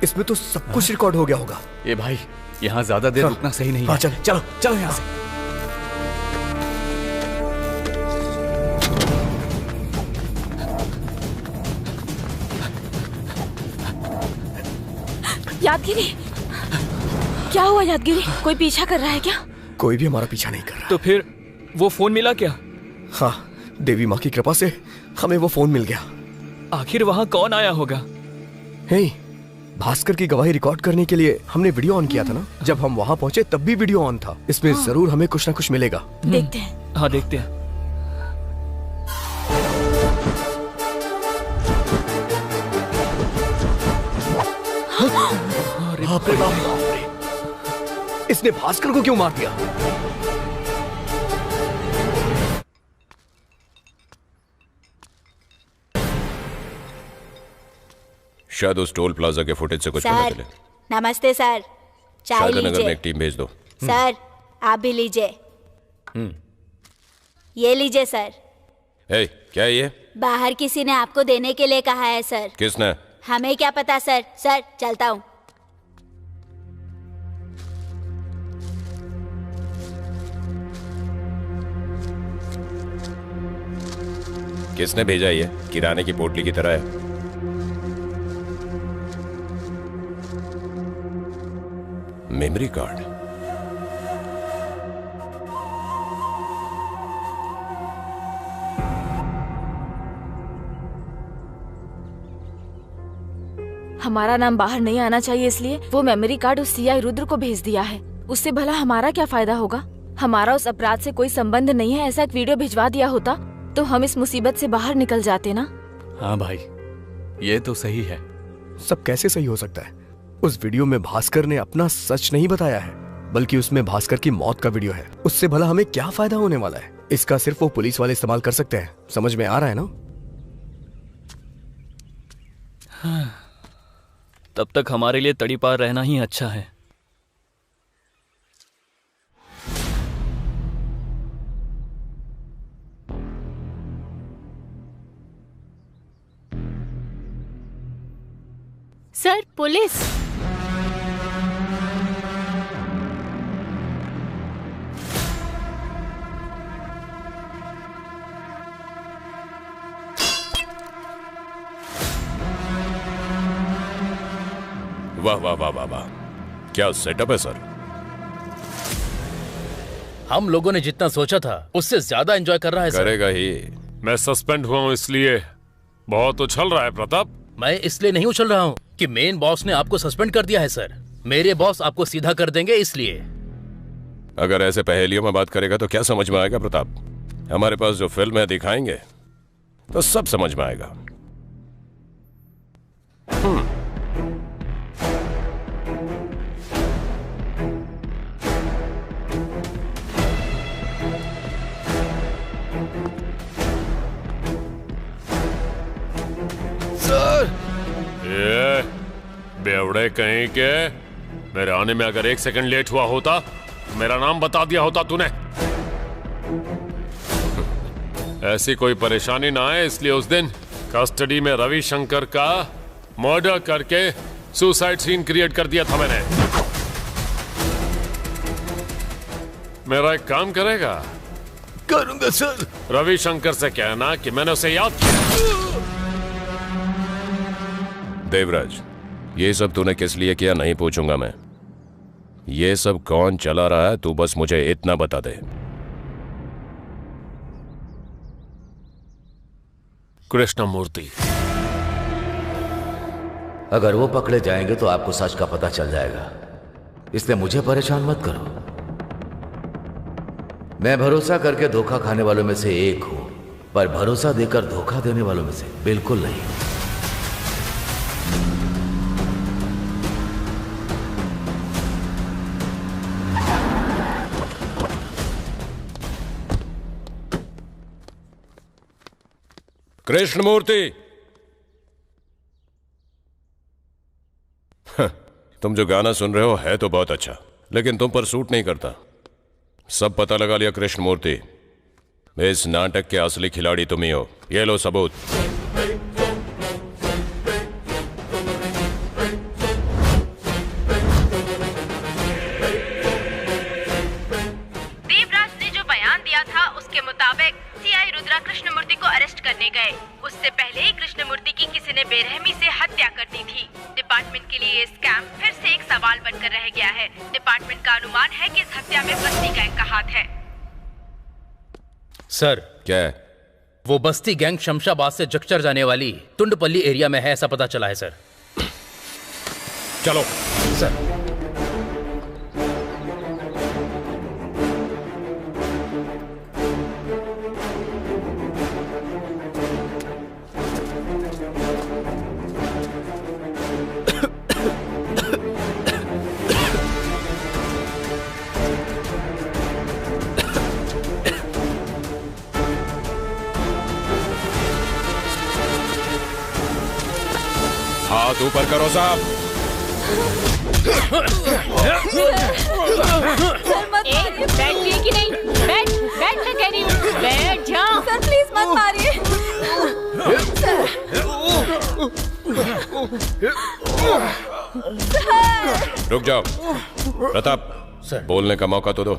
इसमें तो सब कुछ रिकॉर्ड हो गया होगा। ये भाई यहाँ ज्यादा देर रुकना सही नहीं है। चलो चलो चलो यहाँ से। यादगिरी, क्या हुआ यादगिरी? कोई पीछा कर रहा है क्या? कोई भी हमारा पीछा नहीं कर रहा। तो फिर वो फोन मिला क्या? हाँ, देवी माँ की कृपा से हमें वो फोन मिल गया। आखिर वहाँ कौन आया होगा? हे, भास्कर की गवाही रिकॉर्ड करने के लिए हमने वीडियो ऑन किया था ना। जब हम वहाँ पहुँचे तब भी वीडियो ऑन था। इसमें जरूर हमें कुछ ना कुछ मिलेगा। देखते हैं। हाँ देखते हैं। बाप रे बाप, इसने भास्कर को क्यों मार दिया? शायद उस टोल प्लाजा के फुटेज से कुछ पता चले। नमस्ते सर, चाय नगर में लीजिए। एक टीम भेज दो। सर आप भी लीजिए। ये लीजिए सर। हे, क्या है ये? बाहर किसी ने आपको देने के लिए कहा है सर। किसने? हमें क्या पता सर। सर चलता हूँ। किसने भेजा ये? किराने की पोटली की तरह है। Memory card. हमारा नाम बाहर नहीं आना चाहिए इसलिए वो मेमोरी कार्ड उस सीआई रुद्र को भेज दिया है। उससे भला हमारा क्या फायदा होगा? हमारा उस अपराध से कोई संबंध नहीं है ऐसा एक वीडियो भिजवा दिया होता तो हम इस मुसीबत से बाहर निकल जाते ना। हाँ भाई, ये तो सही है। सब कैसे सही हो सकता है? उस वीडियो में भास्कर ने अपना सच नहीं बताया है, बल्कि उसमें भास्कर की मौत का वीडियो है। उससे भला हमें क्या फायदा होने वाला है? इसका सिर्फ वो पुलिस वाले इस्तेमाल कर सकते हैं। समझ में आ रहा है ना? हाँ, तब तक हमारे लिए तड़ी पार रहना ही अच्छा है। Sir police. वाह वाह वाह वाह वाह, क्या सेटअप है सर। हम लोगों ने जितना सोचा था उससे ज्यादा एंजॉय कर रहा है सर। करेगा ही। मैं सस्पेंड हुआ हूँ इसलिए बहुत उछल रहा है प्रताप। मैं इसलिए नहीं उछल रहा हूँ कि मेन बॉस ने आपको सस्पेंड कर दिया है सर। मेरे बॉस आपको सीधा कर देंगे इसलिए। अगर ऐसे पहेलियों में बात करेगा तो क्या समझ में आएगा प्रताप? हमारे पास जो फिल्म है दिखाएंगे तो सब समझ में आएगा। सर, ये बेवड़े कहीं के, मेरे आने में अगर 1 सेकंड लेट हुआ होता तो मेरा नाम बता दिया होता तूने। ऐसी कोई परेशानी ना आए इसलिए उस दिन कस्टडी में रविशंकर का मर्डर करके सुसाइड सीन क्रिएट कर दिया था मैंने। मेरा एक काम करेगा? करूंगा सर। रविशंकर से कहना कि मैंने उसे याद किया। देवराज, ये सब तूने किस लिए किया नहीं पूछूंगा मैं। ये सब कौन चला रहा है तू बस मुझे इतना बता दे। कृष्णमूर्ति। अगर वो पकड़े जाएंगे तो आपको सच का पता चल जाएगा, इसलिए मुझे परेशान मत करो। मैं भरोसा करके धोखा खाने वालों में से एक हूं, पर भरोसा देकर धोखा देने वालों में से बिल्कुल नहीं। कृष्णमूर्ति, तुम जो गाना सुन रहे हो है तो बहुत अच्छा, लेकिन तुम पर सूट नहीं करता। सब पता लगा लिया कृष्णमूर्ति, इस नाटक के असली खिलाड़ी तुम ही हो। ये लो सबूत। देवराज ने जो बयान दिया था उसके मुताबिक सीआई रुद्रा कृष्णमूर्ति को अरेस्ट करने गए। उससे पहले ही कृष्णमूर्ति की किसी ने बेरहमी से हत्या कर दी थी। डिपार्टमेंट के लिए ये स्कैम फिर से एक सवाल बनकर रह गया है। डिपार्टमेंट का अनुमान है कि इस हत्या में बस्ती गैंग का हाथ है। सर, क्या है? वो बस्ती गैंग शमशाबाद से जगचर जाने वाली टुंडपल्ली एरिया में है, ऐसा पता चला है सर। चलो सर। हाथ ऊपर करो साहब। बैठ कि नहीं? बैठ मैं कह रही हूँ, बैठ जाओ। सर प्लीज मत मारिए। रुक जाओ। प्रताप सर, बोलने का मौका तो दो।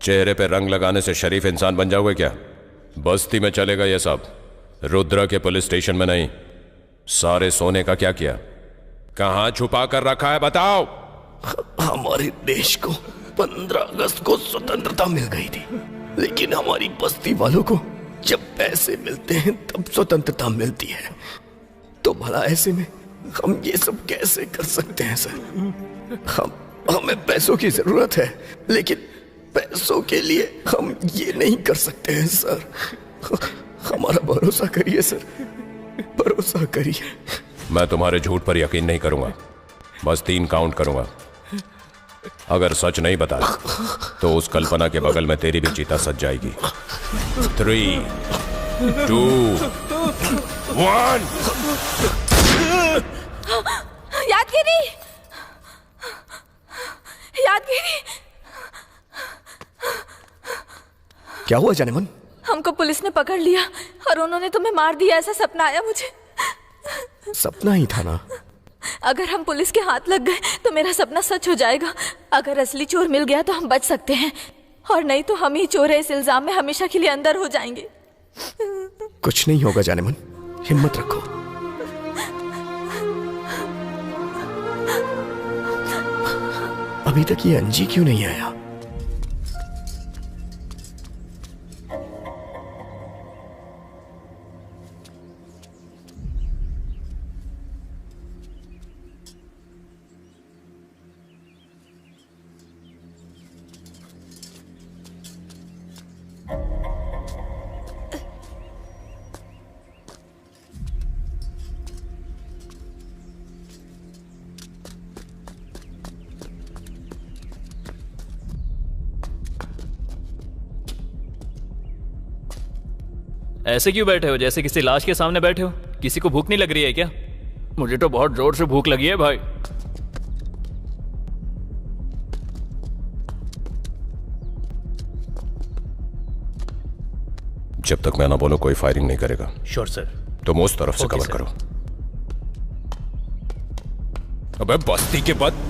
चेहरे पे रंग लगाने से शरीफ इंसान बन जाओगे क्या? बस्ती में चलेगा ये सब, रुद्रा के पुलिस स्टेशन में नहीं। सारे सोने का क्या किया? कहां छुपा कर रखा है बताओ। हमारे देश को 15 अगस्त को स्वतंत्रता मिल गई थी, लेकिन हमारी बस्ती वालों को जब पैसे मिलते हैं तब स्वतंत्रता मिलती है। तो भला ऐसे में हम ये सब कैसे कर सकते हैं सर? हमें पैसों की जरूरत है, लेकिन पैसों के लिए हम ये नहीं कर सकते हैं सर। हमारा भरोसा करिए सर, भरोसा करिए। मैं तुम्हारे झूठ पर यकीन नहीं करूंगा, बस 3 काउंट करूंगा। अगर सच नहीं बताया तो उस कल्पना के बगल में तेरी भी चीता सज जाएगी। 3, 2, 1। यादगिरी, यादगिरी। क्या हुआ जानेमन? हमको पुलिस ने पकड़ लिया और उन्होंने तुम्हें मार दिया, ऐसा सपना आया मुझे। सपना ही था ना? अगर हम पुलिस के हाथ लग गए तो मेरा सपना सच हो जाएगा। अगर असली चोर मिल गया तो हम बच सकते हैं, और नहीं तो हम ही चोर है, इस इल्जाम में हमेशा के लिए अंदर हो जाएंगे। कुछ नहीं होगा जानेमन, हिम्मत रखो। अभी तक ये अंजी क्यों नहीं आया? ऐसे क्यों बैठे हो, जैसे किसी लाश के सामने बैठे हो? किसी को भूख नहीं लग रही है क्या? मुझे तो बहुत जोर से भूख लगी है भाई। जब तक मैं ना बोलूं कोई फायरिंग नहीं करेगा। Sure sir. तुम उस तरफ से कवर करो। अबे बस्ती के बाद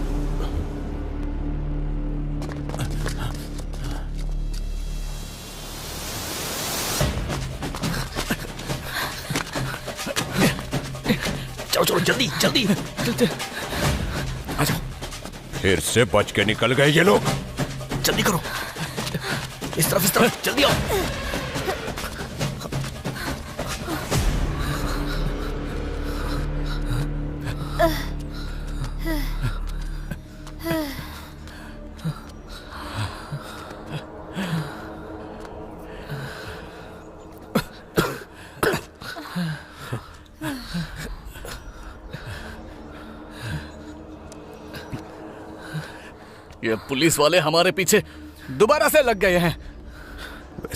चलो जल्दी जल्दी आ जाओ। फिर से बच के निकल गए ये लोग। जल्दी करो, इस तरफ जल्दी आओ। ये पुलिस वाले हमारे पीछे दोबारा से लग गए हैं।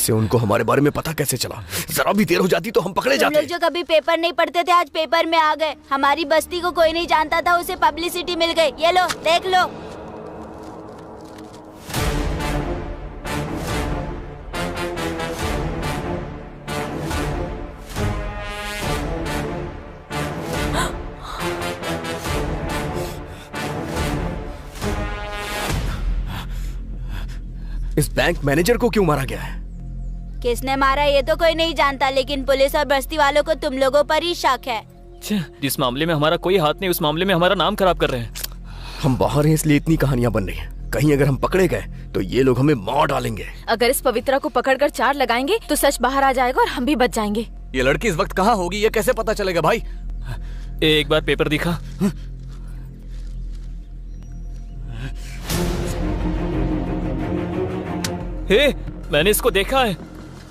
वैसे उनको हमारे बारे में पता कैसे चला? जरा भी देर हो जाती तो हम पकड़े तुम जाते। लोग जो कभी पेपर नहीं पढ़ते थे आज पेपर में आ गए। हमारी बस्ती को कोई नहीं जानता था, उसे पब्लिसिटी मिल गई। ये लो देख लो। इस बैंक मैनेजर को क्यों मारा गया है? किसने मारा ये तो कोई नहीं जानता, लेकिन पुलिस और बस्ती वालों को तुम लोगों पर ही शक है। जिस मामले में हमारा कोई हाथ नहीं, उस मामले में हमारा नाम खराब कर रहे हैं। हम बाहर हैं इसलिए इतनी कहानियां बन रही हैं। कहीं अगर हम पकड़े गए तो ये लोग हमें मार डालेंगे। अगर इस पवित्रा को पकड़कर 4 लगाएंगे तो सच बाहर आ जाएगा और हम भी बच जाएंगे। ये लड़की इस वक्त कहाँ होगी, ये कैसे पता चलेगा भाई? एक बार पेपर दिखा। हे, मैंने इसको देखा है।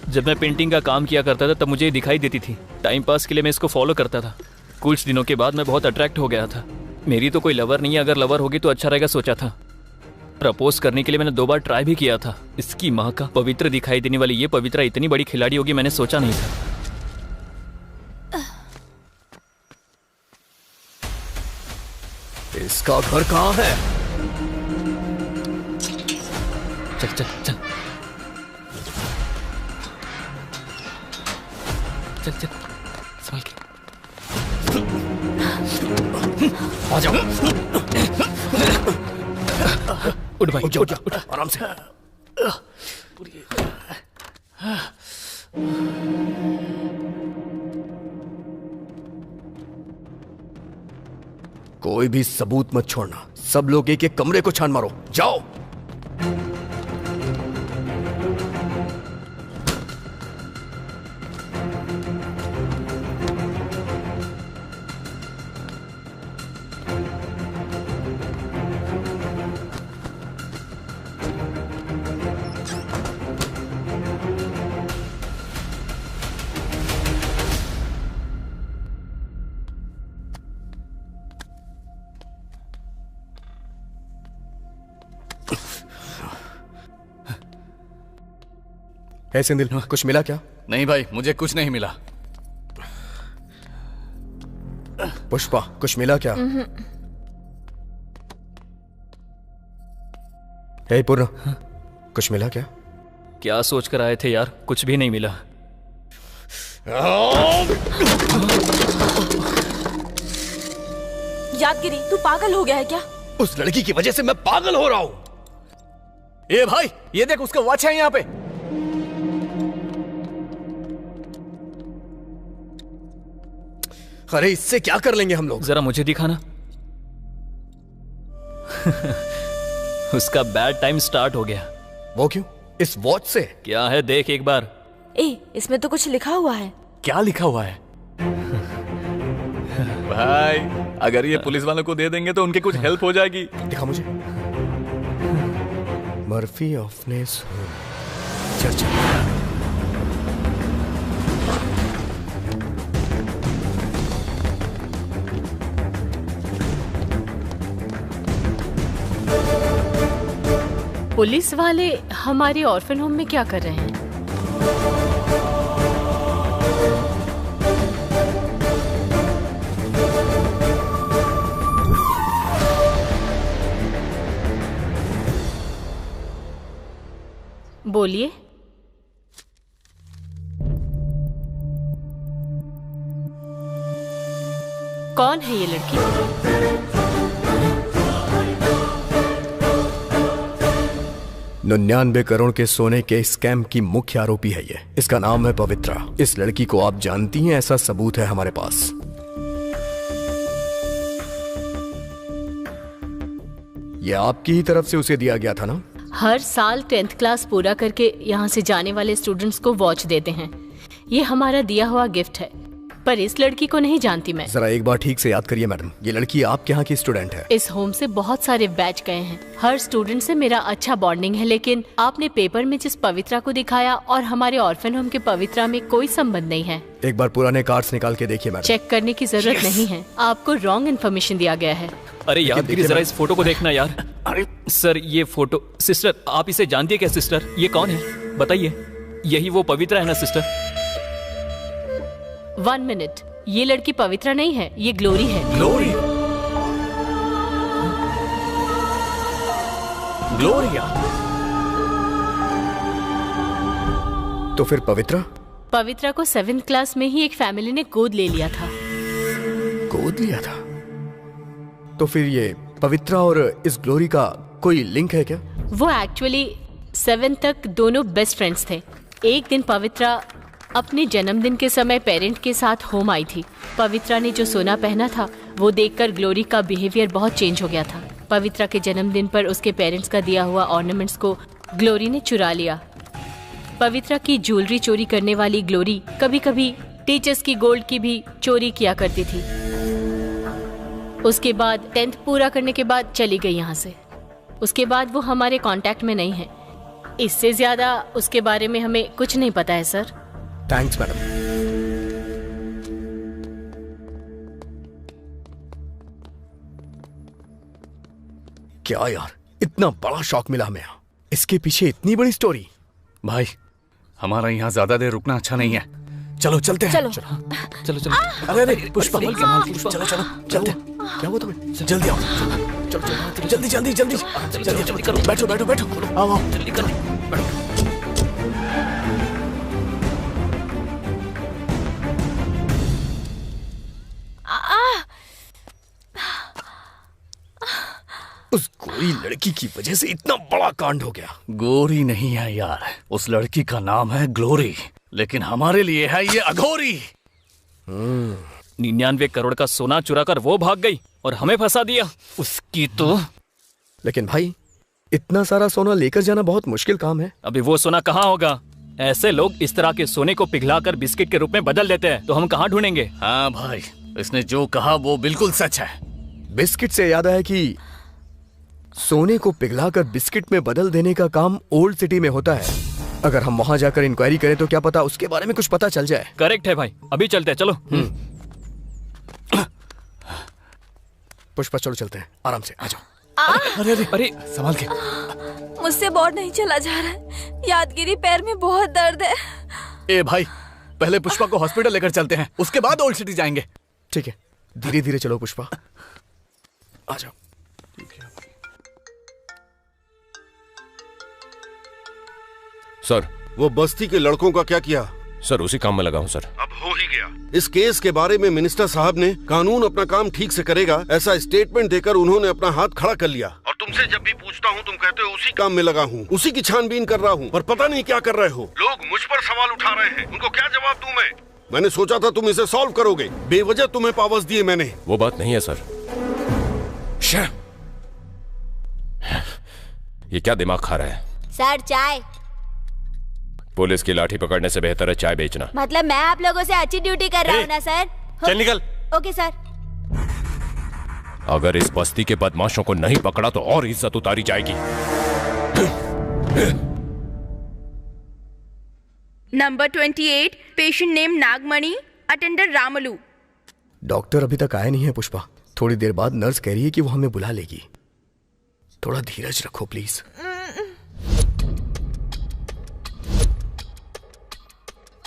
जब मैं पेंटिंग का काम किया करता था तब मुझे ये दिखाई देती थी। टाइम पास के लिए मैं इसको फॉलो करता था। कुछ दिनों के बाद मैं बहुत अट्रैक्ट हो गया था। मेरी तो कोई लवर नहीं है, अगर लवर होगी तो अच्छा रहेगा सोचा था। प्रपोज करने के लिए मैंने 2 बार ट्राई भी किया था। इसकी माँ का पवित्र दिखाई देने वाली ये पवित्रा इतनी बड़ी खिलाड़ी होगी मैंने सोचा नहीं था। इसका घर कहाँ है? चल चल चल चल चल संभल के आ जाओ। उठ भाई, उठ आराम से। कोई भी सबूत मत छोड़ना। सब लोग एक एक कमरे को छान मारो। जाओ। सिंधिल, कुछ मिला क्या? नहीं भाई, मुझे कुछ नहीं मिला। पुष्पा, कुछ मिला क्या? हे पूर्ण, कुछ मिला क्या? क्या सोच कर आए थे यार? कुछ भी नहीं मिला। यादगिरी, तू पागल हो गया है क्या? उस लड़की की वजह से मैं पागल हो रहा हूं। ए भाई, ये देख, उसका वॉच है यहाँ पे। अरे इससे क्या कर लेंगे हम लोग? जरा मुझे दिखाना। उसका बैड टाइम स्टार्ट हो गया। वो क्यों? इस वॉच से? क्या है देख एक बार। इसमें तो कुछ लिखा हुआ है। क्या लिखा हुआ है? भाई, अगर ये पुलिस वालों को दे देंगे तो उनकी कुछ हेल्प हो जाएगी। दिखा मुझे। Murphy ऑफनेस church. पुलिस वाले हमारे ऑर्फन होम में क्या कर रहे हैं? बोलिए। कौन है ये लड़की? 99 करोड़ के सोने के स्कैम की मुख्य आरोपी है ये। इसका नाम है पवित्रा। इस लड़की को आप जानती हैं, ऐसा सबूत है हमारे पास। ये आपकी ही तरफ से उसे दिया गया था ना? हर साल 10th क्लास पूरा करके यहाँ से जाने वाले स्टूडेंट्स को वॉच देते हैं। ये हमारा दिया हुआ गिफ्ट है, पर इस लड़की को नहीं जानती मैं। जरा एक बार ठीक से याद करिए मैडम, ये लड़की आपके यहाँ की स्टूडेंट है। इस होम से बहुत सारे बैच गए हैं। हर स्टूडेंट से मेरा अच्छा बॉन्डिंग है, लेकिन आपने पेपर में जिस पवित्रा को दिखाया और हमारे ऑर्फन होम के पवित्रा में कोई संबंध नहीं है। एक बार पुराने कार्ड्स निकाल के देखिए मैडम। चेक करने की जरूरत नहीं है, आपको रॉन्ग इन्फॉर्मेशन दिया गया है। अरे यार जरा इस फोटो को देखना यार। अरे सर ये फोटो, सिस्टर आप इसे जानती है क्या? सिस्टर ये कौन है बताइए। यही वो पवित्रा है ना सिस्टर? 1 मिनट, ये लड़की पवित्रा नहीं है, ये ग्लोरी है। ग्लोरी? ग्लोरिया? तो फिर पवित्रा? पवित्रा को 7th क्लास में ही एक फैमिली ने गोद ले लिया था। गोद लिया था? तो फिर ये पवित्रा और इस ग्लोरी का कोई लिंक है क्या? वो एक्चुअली 7th तक दोनों बेस्ट फ्रेंड्स थे। एक दिन पवित्रा अपने जन्मदिन के समय पेरेंट के साथ होम आई थी। पवित्रा ने जो सोना पहना था वो देखकर ग्लोरी का बिहेवियर बहुत चेंज हो गया था। पवित्रा के जन्मदिन पर उसके पेरेंट्स का दिया हुआ ऑर्नामेंट्स को ग्लोरी ने चुरा लिया। पवित्रा की ज्वेलरी चोरी करने वाली ग्लोरी कभी कभी टीचर्स की गोल्ड की भी चोरी किया करती थी। उसके बाद 10th पूरा करने के बाद चली गई यहाँ से। उसके बाद वो हमारे कांटेक्ट में नहीं है। इससे ज्यादा उसके बारे में हमें कुछ नहीं पता है सर। Thanks madam. क्या यार, इतना बड़ा शॉक मिला हमें। इसके पीछे इतनी बड़ी स्टोरी। भाई हमारा यहाँ ज्यादा देर रुकना अच्छा नहीं है, चलो चलते हैं। चलो चलो चलो। अरे अरे पुष्पा, चलो चलो चलते हैं। क्या हुआ तुम्हें? जल्दी आओ, चलो चलो जल्दी जल्दी जल्दी जल्दी करो। बैठो बैठो बैठो, आओ आओ जल्दी कर बैठो। उस गोरी लड़की की वजह से इतना बड़ा कांड हो गया। गोरी नहीं है यार, उस लड़की का नाम है ग्लोरी, लेकिन हमारे लिए है ये अघोरी। 99 करोड़ का सोना चुरा कर वो भाग गई और हमें फंसा दिया। उसकी तो। लेकिन भाई इतना सारा सोना लेकर जाना बहुत मुश्किल काम है। अभी वो सोना कहाँ होगा? ऐसे लोग इस तरह के सोने को पिघलाकर बिस्किट के रूप में बदल देते हैं, तो हम कहाँ ढूंढेंगे? हाँ भाई, इसने जो कहा वो बिल्कुल सच है। बिस्किट से याद आया कि सोने को पिघलाकर बिस्किट में बदल देने का काम ओल्ड सिटी में होता है। अगर हम वहां जाकर इंक्वायरी करें तो क्या पता उसके बारे में कुछ पता चल जाए। करेक्ट है भाई, अभी चलते हैं, चलो। पुष्पा चलो चलते हैं, आराम से आ जाओ। अरे अरे अरे संभाल के। मुझसे बोर्ड नहीं चला जा रहा है, यादगिरी पैर में बहुत दर्द है। ए भाई, पहले पुष्पा को हॉस्पिटल लेकर चलते हैं, उसके बाद ओल्ड सिटी जाएंगे। ठीक है, धीरे धीरे चलो पुष्पा, आ जाओ। सर, वो बस्ती के लड़कों का क्या किया? सर उसी काम में लगा हूँ सर। अब हो ही गया। इस केस के बारे में मिनिस्टर साहब ने कानून अपना काम ठीक से करेगा ऐसा स्टेटमेंट देकर उन्होंने अपना हाथ खड़ा कर लिया। और तुमसे जब भी पूछता हूँ तुम कहते हो उसी काम में लगा हूँ, उसी की छानबीन कर रहा हूँ, पर पता नहीं क्या कर रहे हो। लोग मुझ पर सवाल उठा रहे हैं, उनको क्या जवाब दूं मैं? मैंने सोचा था तुम इसे सॉल्व करोगे, बेवजह तुम्हें पावर्स दिए मैंने। वो बात नहीं है सर। ये क्या दिमाग खा रहा है? सर चाय। पुलिस की लाठी पकड़ने से बेहतर है चाय बेचना। मतलब मैं आप लोगों से अच्छी ड्यूटी कर रहा हूँ ना सर? चल निकल। Okay sir. अगर इस बस्ती के बदमाशों को नहीं पकड़ा तो और इज्जत उतारी जाएगी। नंबर 28, पेशेंट नेम नागमणि, अटेंडर रामलू। डॉक्टर अभी तक आया नहीं है पुष्पा, थोड़ी देर बाद नर्स कह रही है कि वो हमें बुला लेगी। थोड़ा धीरज रखो please.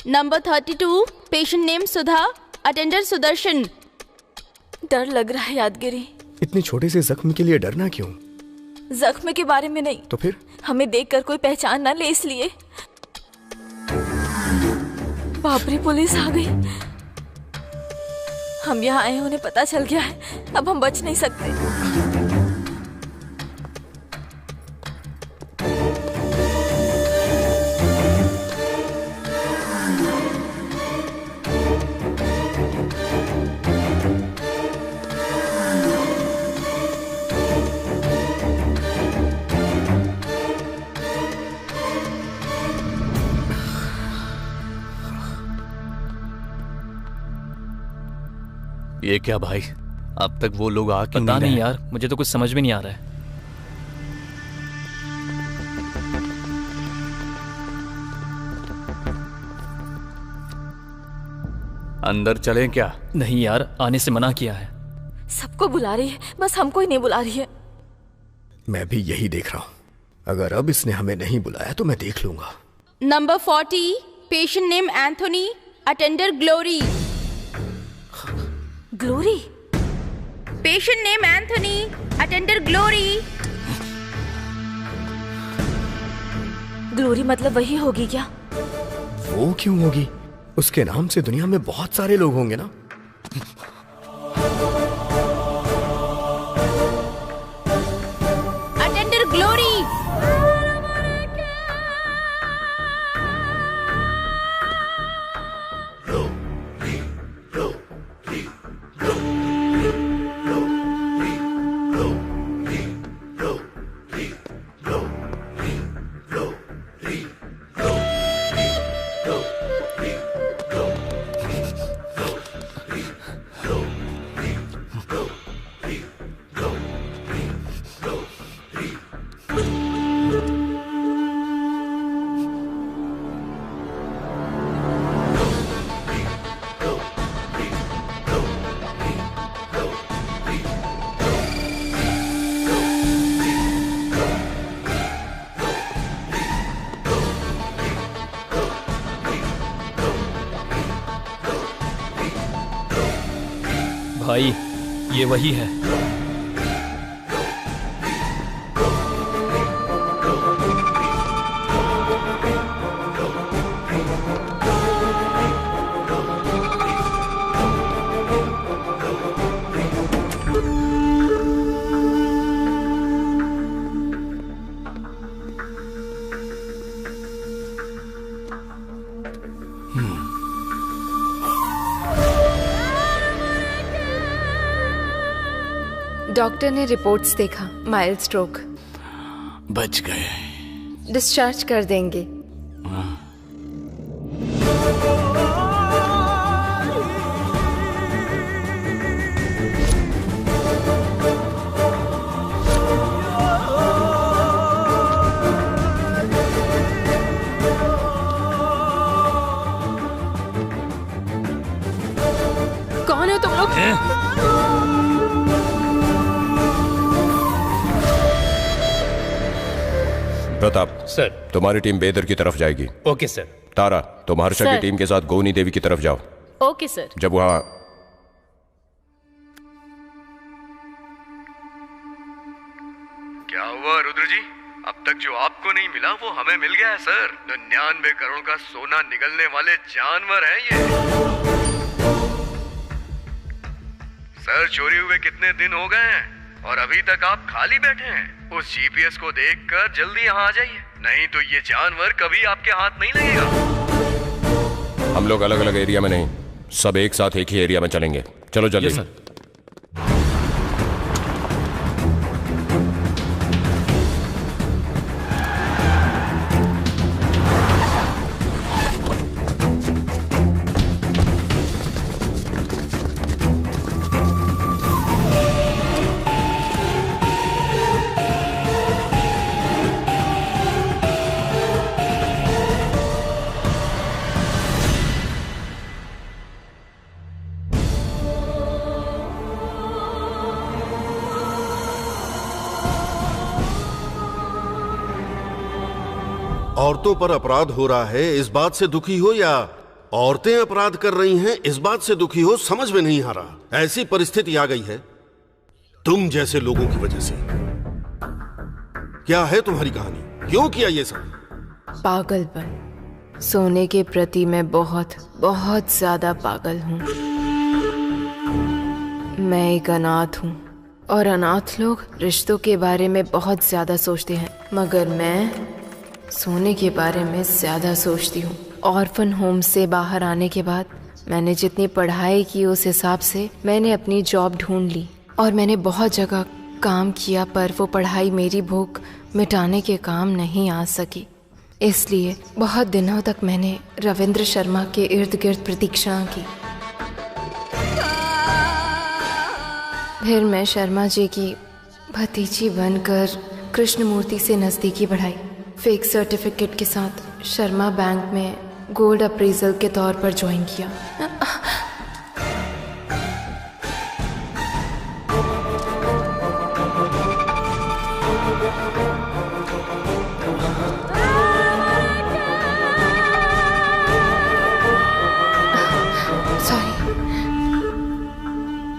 Number 32, patient name Sudha, attender Sudarshan. डर लग रहा है यादगिरी। इतने छोटे से जख्म के लिए डरना क्यों? जख्म के बारे में नहीं, तो फिर हमें देखकर कोई पहचान ना ले इसलिए। बाप रे, पुलिस आ गई। हम यहाँ आए, उन्हें पता चल गया है, अब हम बच नहीं सकते। ये क्या भाई, अब तक वो लोग आ क्यों पता नहीं रहे? यार, मुझे तो कुछ समझ में नहीं आ रहा है। अंदर चलें क्या? नहीं यार, आने से मना किया है। सबको बुला रही है, बस हमको ही नहीं बुला रही है। मैं भी यही देख रहा हूँ। अगर अब इसने हमें नहीं बुलाया तो मैं देख लूंगा। Number 40, patient name Anthony, attender Glory. Glory? Patient name Anthony, attender Glory. Glory मतलब वही होगी क्या? वो क्यों होगी? उसके नाम से दुनिया में बहुत सारे लोग होंगे ना। Attender glory. भाई ये वही है। डॉक्टर ने रिपोर्ट्स देखा, माइल्ड स्ट्रोक। बच गए। डिस्चार्ज कर देंगे। कौन हो तुम लोग? प्रताप सर, तुम्हारी टीम बेदर की तरफ जाएगी। Okay sir. तारा, तुम हर्षा की सर। टीम के साथ गोनी देवी की तरफ जाओ। Okay sir. जब वहां क्या हुआ रुद्र जी? अब तक जो आपको नहीं मिला वो हमें मिल गया है सर। 99 करोड़ का सोना निगलने वाले जानवर हैं ये। सर चोरी हुए कितने दिन हो गए हैं और अभी तक आप खाली बैठे हैं? उस जीपीएस को देखकर जल्दी यहाँ आ जाइए, नहीं तो ये जानवर कभी आपके हाथ नहीं लगेगा। हम लोग अलग अलग एरिया में नहीं, सब एक साथ एक ही एरिया में चलेंगे। चलो जल्दी। Yes sir. औरतों पर अपराध हो रहा है इस बात से दुखी हो या औरतें अपराध कर रही हैं इस बात से दुखी हो, समझ में नहीं आ रहा। ऐसी परिस्थिति आ गई है तुम जैसे लोगों की वजह से। क्या है तुम्हारी कहानी? क्यों किया ये सब? पागलपन। सोने के प्रति मैं बहुत बहुत ज्यादा पागल हूँ। मैं एक अनाथ हूँ और अनाथ लोग रिश्तों के बारे में बहुत ज्यादा सोचते हैं, मगर मैं सोने के बारे में ज्यादा सोचती हूँ। ऑर्फन होम से बाहर आने के बाद मैंने जितनी पढ़ाई की उस हिसाब से मैंने अपनी जॉब ढूंढ ली और मैंने बहुत जगह काम किया, पर वो पढ़ाई मेरी भूख मिटाने के काम नहीं आ सकी। इसलिए बहुत दिनों तक मैंने रविंद्र शर्मा के इर्द गिर्द प्रतीक्षा की। फिर मैं शर्मा जी की भतीजी बनकर कृष्णमूर्ति से नज़दीकी बढ़ाई। फेक सर्टिफिकेट के साथ शर्मा बैंक में गोल्ड अप्रेजल के तौर पर ज्वाइन किया।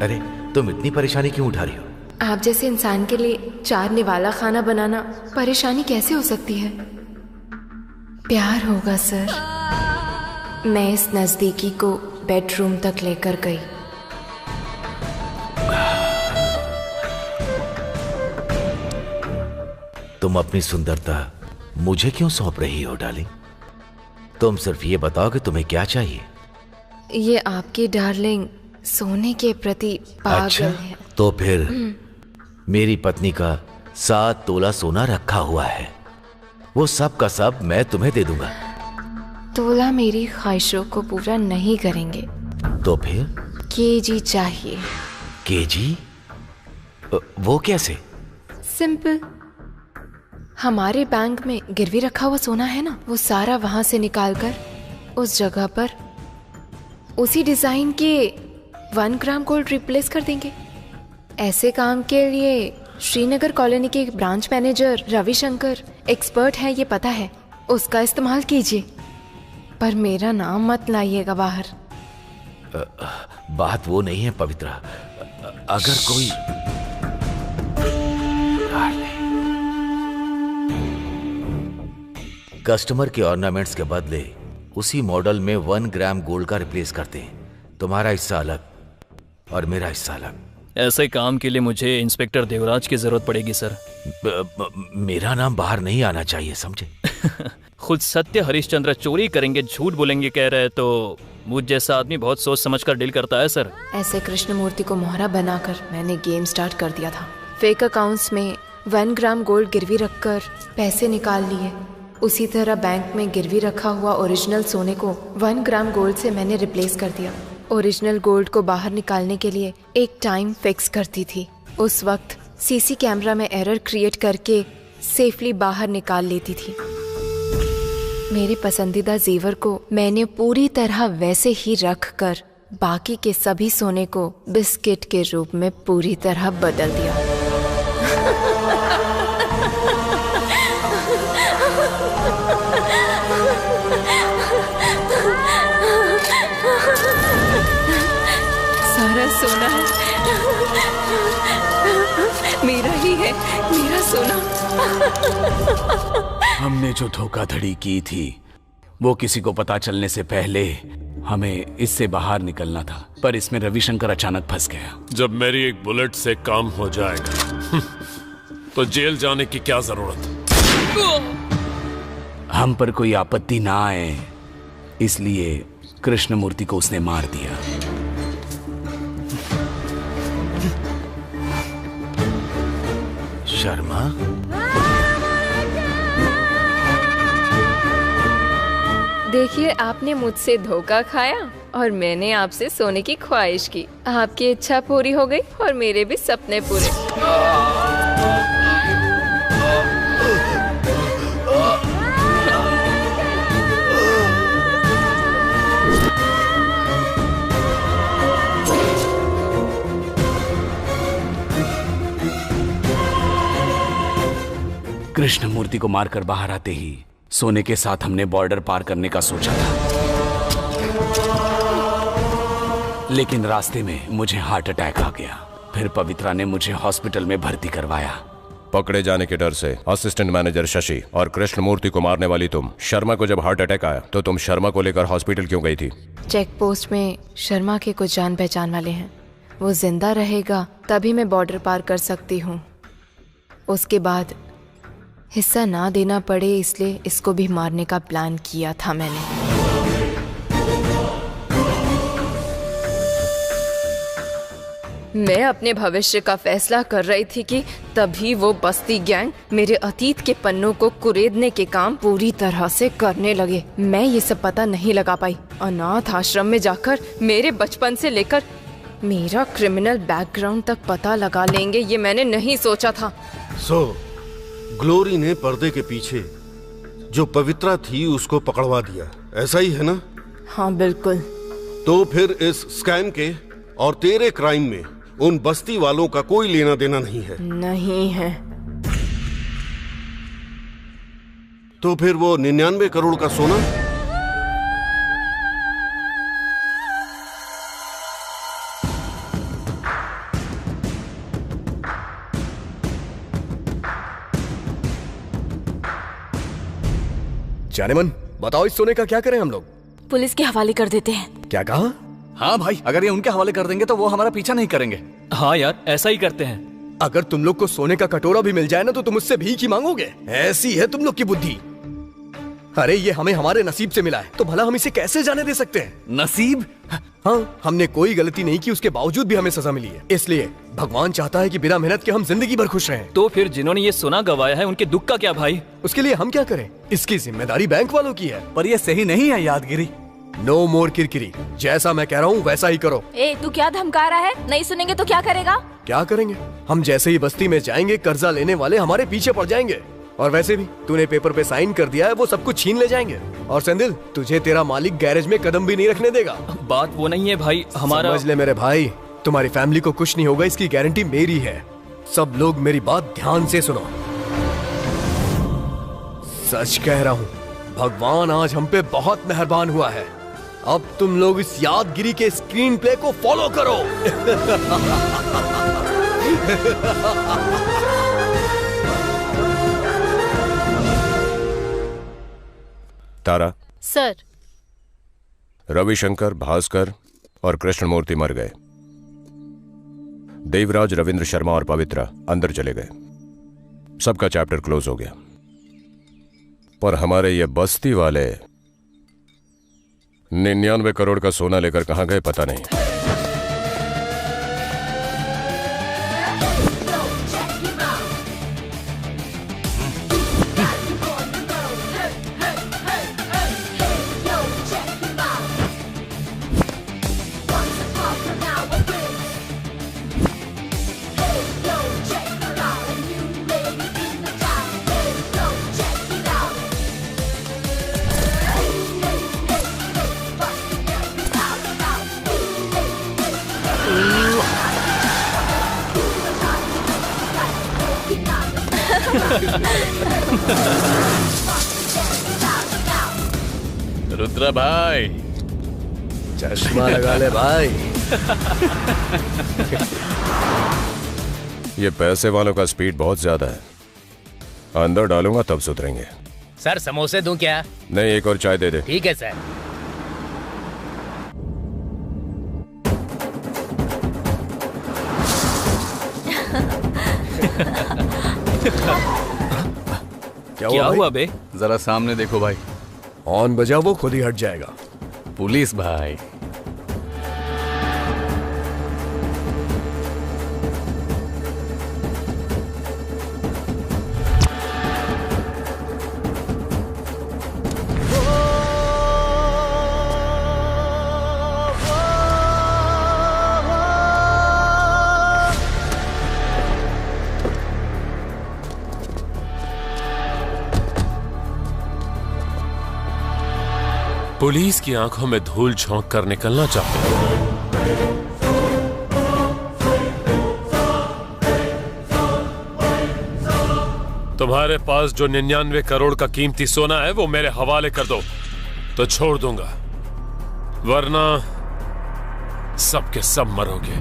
अरे तुम इतनी परेशानी क्यों उठा रही हो? आप जैसे इंसान के लिए 4 निवाला खाना बनाना परेशानी कैसे हो सकती है? प्यार होगा सर। मैं इस नजदीकी को बेडरूम तक लेकर गई। तुम अपनी सुंदरता मुझे क्यों सौंप रही हो डार्लिंग? तुम सिर्फ ये बताओ कि तुम्हें क्या चाहिए। ये आपकी डार्लिंग सोने के प्रति पागल अच्छा, है। तो फिर मेरी पत्नी का 7 तोला सोना रखा हुआ है, वो सब का सब मैं तुम्हें दे दूंगा। तोला मेरी ख्वाहिशों को पूरा नहीं करेंगे। तो फिर केजी चाहिए। केजी? वो कैसे? सिंपल। हमारे बैंक में गिरवी रखा हुआ सोना है ना, वो सारा वहां से निकालकर उस जगह पर उसी डिजाइन के 1 ग्राम गोल्ड रिप्लेस कर देंगे। ऐसे काम के लिए श्रीनगर कॉलोनी के ब्रांच मैनेजर रविशंकर एक्सपर्ट है, ये पता है। उसका इस्तेमाल कीजिए, पर मेरा नाम मत लाइएगा बाहर। बात वो नहीं है पवित्रा। अगर कोई कस्टमर के ऑर्नामेंट्स के बदले उसी मॉडल में 1 ग्राम गोल्ड का रिप्लेस करते हैं, तुम्हारा हिस्सा अलग और मेरा हिस्सा अलग। ऐसे काम के लिए मुझे इंस्पेक्टर देवराज की जरूरत पड़ेगी सर। मेरा नाम बाहर नहीं आना चाहिए, समझे? खुद सत्य हरिश्चंद्र चोरी करेंगे, झूठ बोलेंगे कह रहे, तो मुझ जैसा आदमी बहुत सोच समझकर डील करता है सर। ऐसे कृष्णमूर्ति को मोहरा बनाकर मैंने गेम स्टार्ट कर दिया था। फेक अकाउंट्स में 1 ग्राम गोल्ड गिरवी रखकर पैसे निकाल लिए। उसी तरह बैंक में गिरवी रखा हुआ ओरिजिनल सोने को 1 ग्राम गोल्ड से मैंने रिप्लेस कर दिया। ओरिजिनल गोल्ड को बाहर निकालने के लिए एक टाइम फिक्स करती थी। उस वक्त सीसी कैमरा में एरर क्रिएट करके सेफली बाहर निकाल लेती थी। मेरे पसंदीदा जेवर को मैंने पूरी तरह वैसे ही रख कर बाकी के सभी सोने को बिस्किट के रूप में पूरी तरह बदल दिया। सारा सोना मेरा ही है, मेरा सोना। हमने जो धोखाधड़ी की थी वो किसी को पता चलने से पहले हमें इससे बाहर निकलना था, पर इसमें रविशंकर अचानक फंस गया। जब मेरी एक बुलेट से काम हो जाएगा तो जेल जाने की क्या जरूरत? हम पर कोई आपत्ति ना आए इसलिए कृष्णमूर्ति को उसने मार दिया। शर्मा, देखिए, आपने मुझसे धोखा खाया और मैंने आपसे सोने की ख्वाहिश की। आपकी इच्छा पूरी हो गई और मेरे भी सपने पूरे। कृष्णमूर्ति को मारकर बाहर आते ही सोने के साथ हमने बॉर्डर पार करने का सोचा था, लेकिन रास्ते में मुझे हार्ट अटैक आ गया। फिर पवित्रा ने मुझे हॉस्पिटल में भर्ती करवाया। पकड़े जाने के डर से असिस्टेंट मैनेजर शशि और कृष्णमूर्ति को मारने वाली तुम शर्मा को जब हार्ट अटैक आया तो तुम शर्मा को लेकर हॉस्पिटल क्यों गई थी? चेक पोस्ट में शर्मा के कुछ जान पहचान वाले हैं, वो जिंदा रहेगा तभी मैं बॉर्डर पार कर सकती हूँ। उसके बाद हिस्सा ना देना पड़े इसलिए इसको भी मारने का प्लान किया था मैंने। मैं अपने भविष्य का फैसला कर रही थी कि तभी वो बस्ती गैंग मेरे अतीत के पन्नों को कुरेदने के काम पूरी तरह से करने लगे। मैं ये सब पता नहीं लगा पाई। अनाथ आश्रम में जाकर मेरे बचपन से लेकर मेरा क्रिमिनल बैकग्राउंड तक पता लगा लेंगे, ये मैंने नहीं सोचा था। ग्लोरी ने पर्दे के पीछे जो पवित्रा थी उसको पकड़वा दिया, ऐसा ही है ना? हाँ बिल्कुल। तो फिर इस स्कैम के और तेरे क्राइम में उन बस्ती वालों का कोई लेना देना नहीं है? नहीं है। तो फिर वो 99 करोड़ का सोना? जाने मन, बताओ इस सोने का क्या करें हम लोग? पुलिस के हवाले कर देते हैं। क्या कहा? हाँ भाई, अगर ये उनके हवाले कर देंगे तो वो हमारा पीछा नहीं करेंगे। हाँ यार, ऐसा ही करते हैं। अगर तुम लोग को सोने का कटोरा भी मिल जाए ना तो तुम उससे भीख ही मांगोगे। ऐसी है तुम लोग की बुद्धि। अरे ये हमें हमारे नसीब से मिला है, तो भला हम इसे कैसे जाने दे सकते हैं? नसीब? हाँ, हमने कोई गलती नहीं की, उसके बावजूद भी हमें सजा मिली है। इसलिए भगवान चाहता है कि बिना मेहनत के हम जिंदगी भर खुश रहें। तो फिर जिन्होंने ये सोना गवाया है उनके दुख का क्या भाई? उसके लिए हम क्या करें? इसकी जिम्मेदारी बैंक वालों की है। पर ये सही नहीं है यादगिरी। नो मोर किरकिरी, जैसा मैं कह रहा हूँ वैसा ही करो। ए, तू क्या धमका रहा है? नहीं सुनेंगे तो क्या करेगा? क्या करेंगे? हम जैसे ही बस्ती में जाएंगे, कर्जा लेने वाले हमारे पीछे पड़ जाएंगे। और वैसे भी तूने पेपर पे साइन कर दिया है, वो सब कुछ छीन ले जाएंगे। और सेंदिल, तुझे तेरा मालिक गैरेज में कदम भी नहीं रखने देगा। बात वो नहीं है भाई, हमारा समझ ले मेरे भाई, तुम्हारी फैमिली को कुछ नहीं होगा, इसकी गारंटी मेरी है। सब लोग मेरी बात ध्यान से सुनो। सच कह रहा हूँ, भगवान आज हम पे बहुत मेहरबान हुआ है। अब तुम लोग इस यादगिरी के स्क्रीन प्ले को फॉलो करो। तारा, सर। रविशंकर, भास्कर और कृष्णमूर्ति मर गए। देवराज, रविंद्र शर्मा और पवित्रा अंदर चले गए। सबका चैप्टर क्लोज हो गया। पर हमारे ये बस्ती वाले 99 करोड़ का सोना लेकर कहां गए पता नहीं। रुद्रा भाई, चश्मा लगा ले भाई। ये पैसे वालों का स्पीड बहुत ज्यादा है। अंदर डालूंगा तब सुधरेंगे। सर समोसे दूं क्या? नहीं, एक और चाय दे दे। ठीक है सर। क्या हुआ बे? जरा सामने देखो भाई। ऑन बजा, वो खुद ही हट जाएगा। पुलिस भाई। पुलिस की आंखों में धूल झोंक कर निकलना चाहते हैं। तुम्हारे पास जो 99 करोड़ का कीमती सोना है वो मेरे हवाले कर दो तो छोड़ दूंगा, वरना सबके सब मरोगे।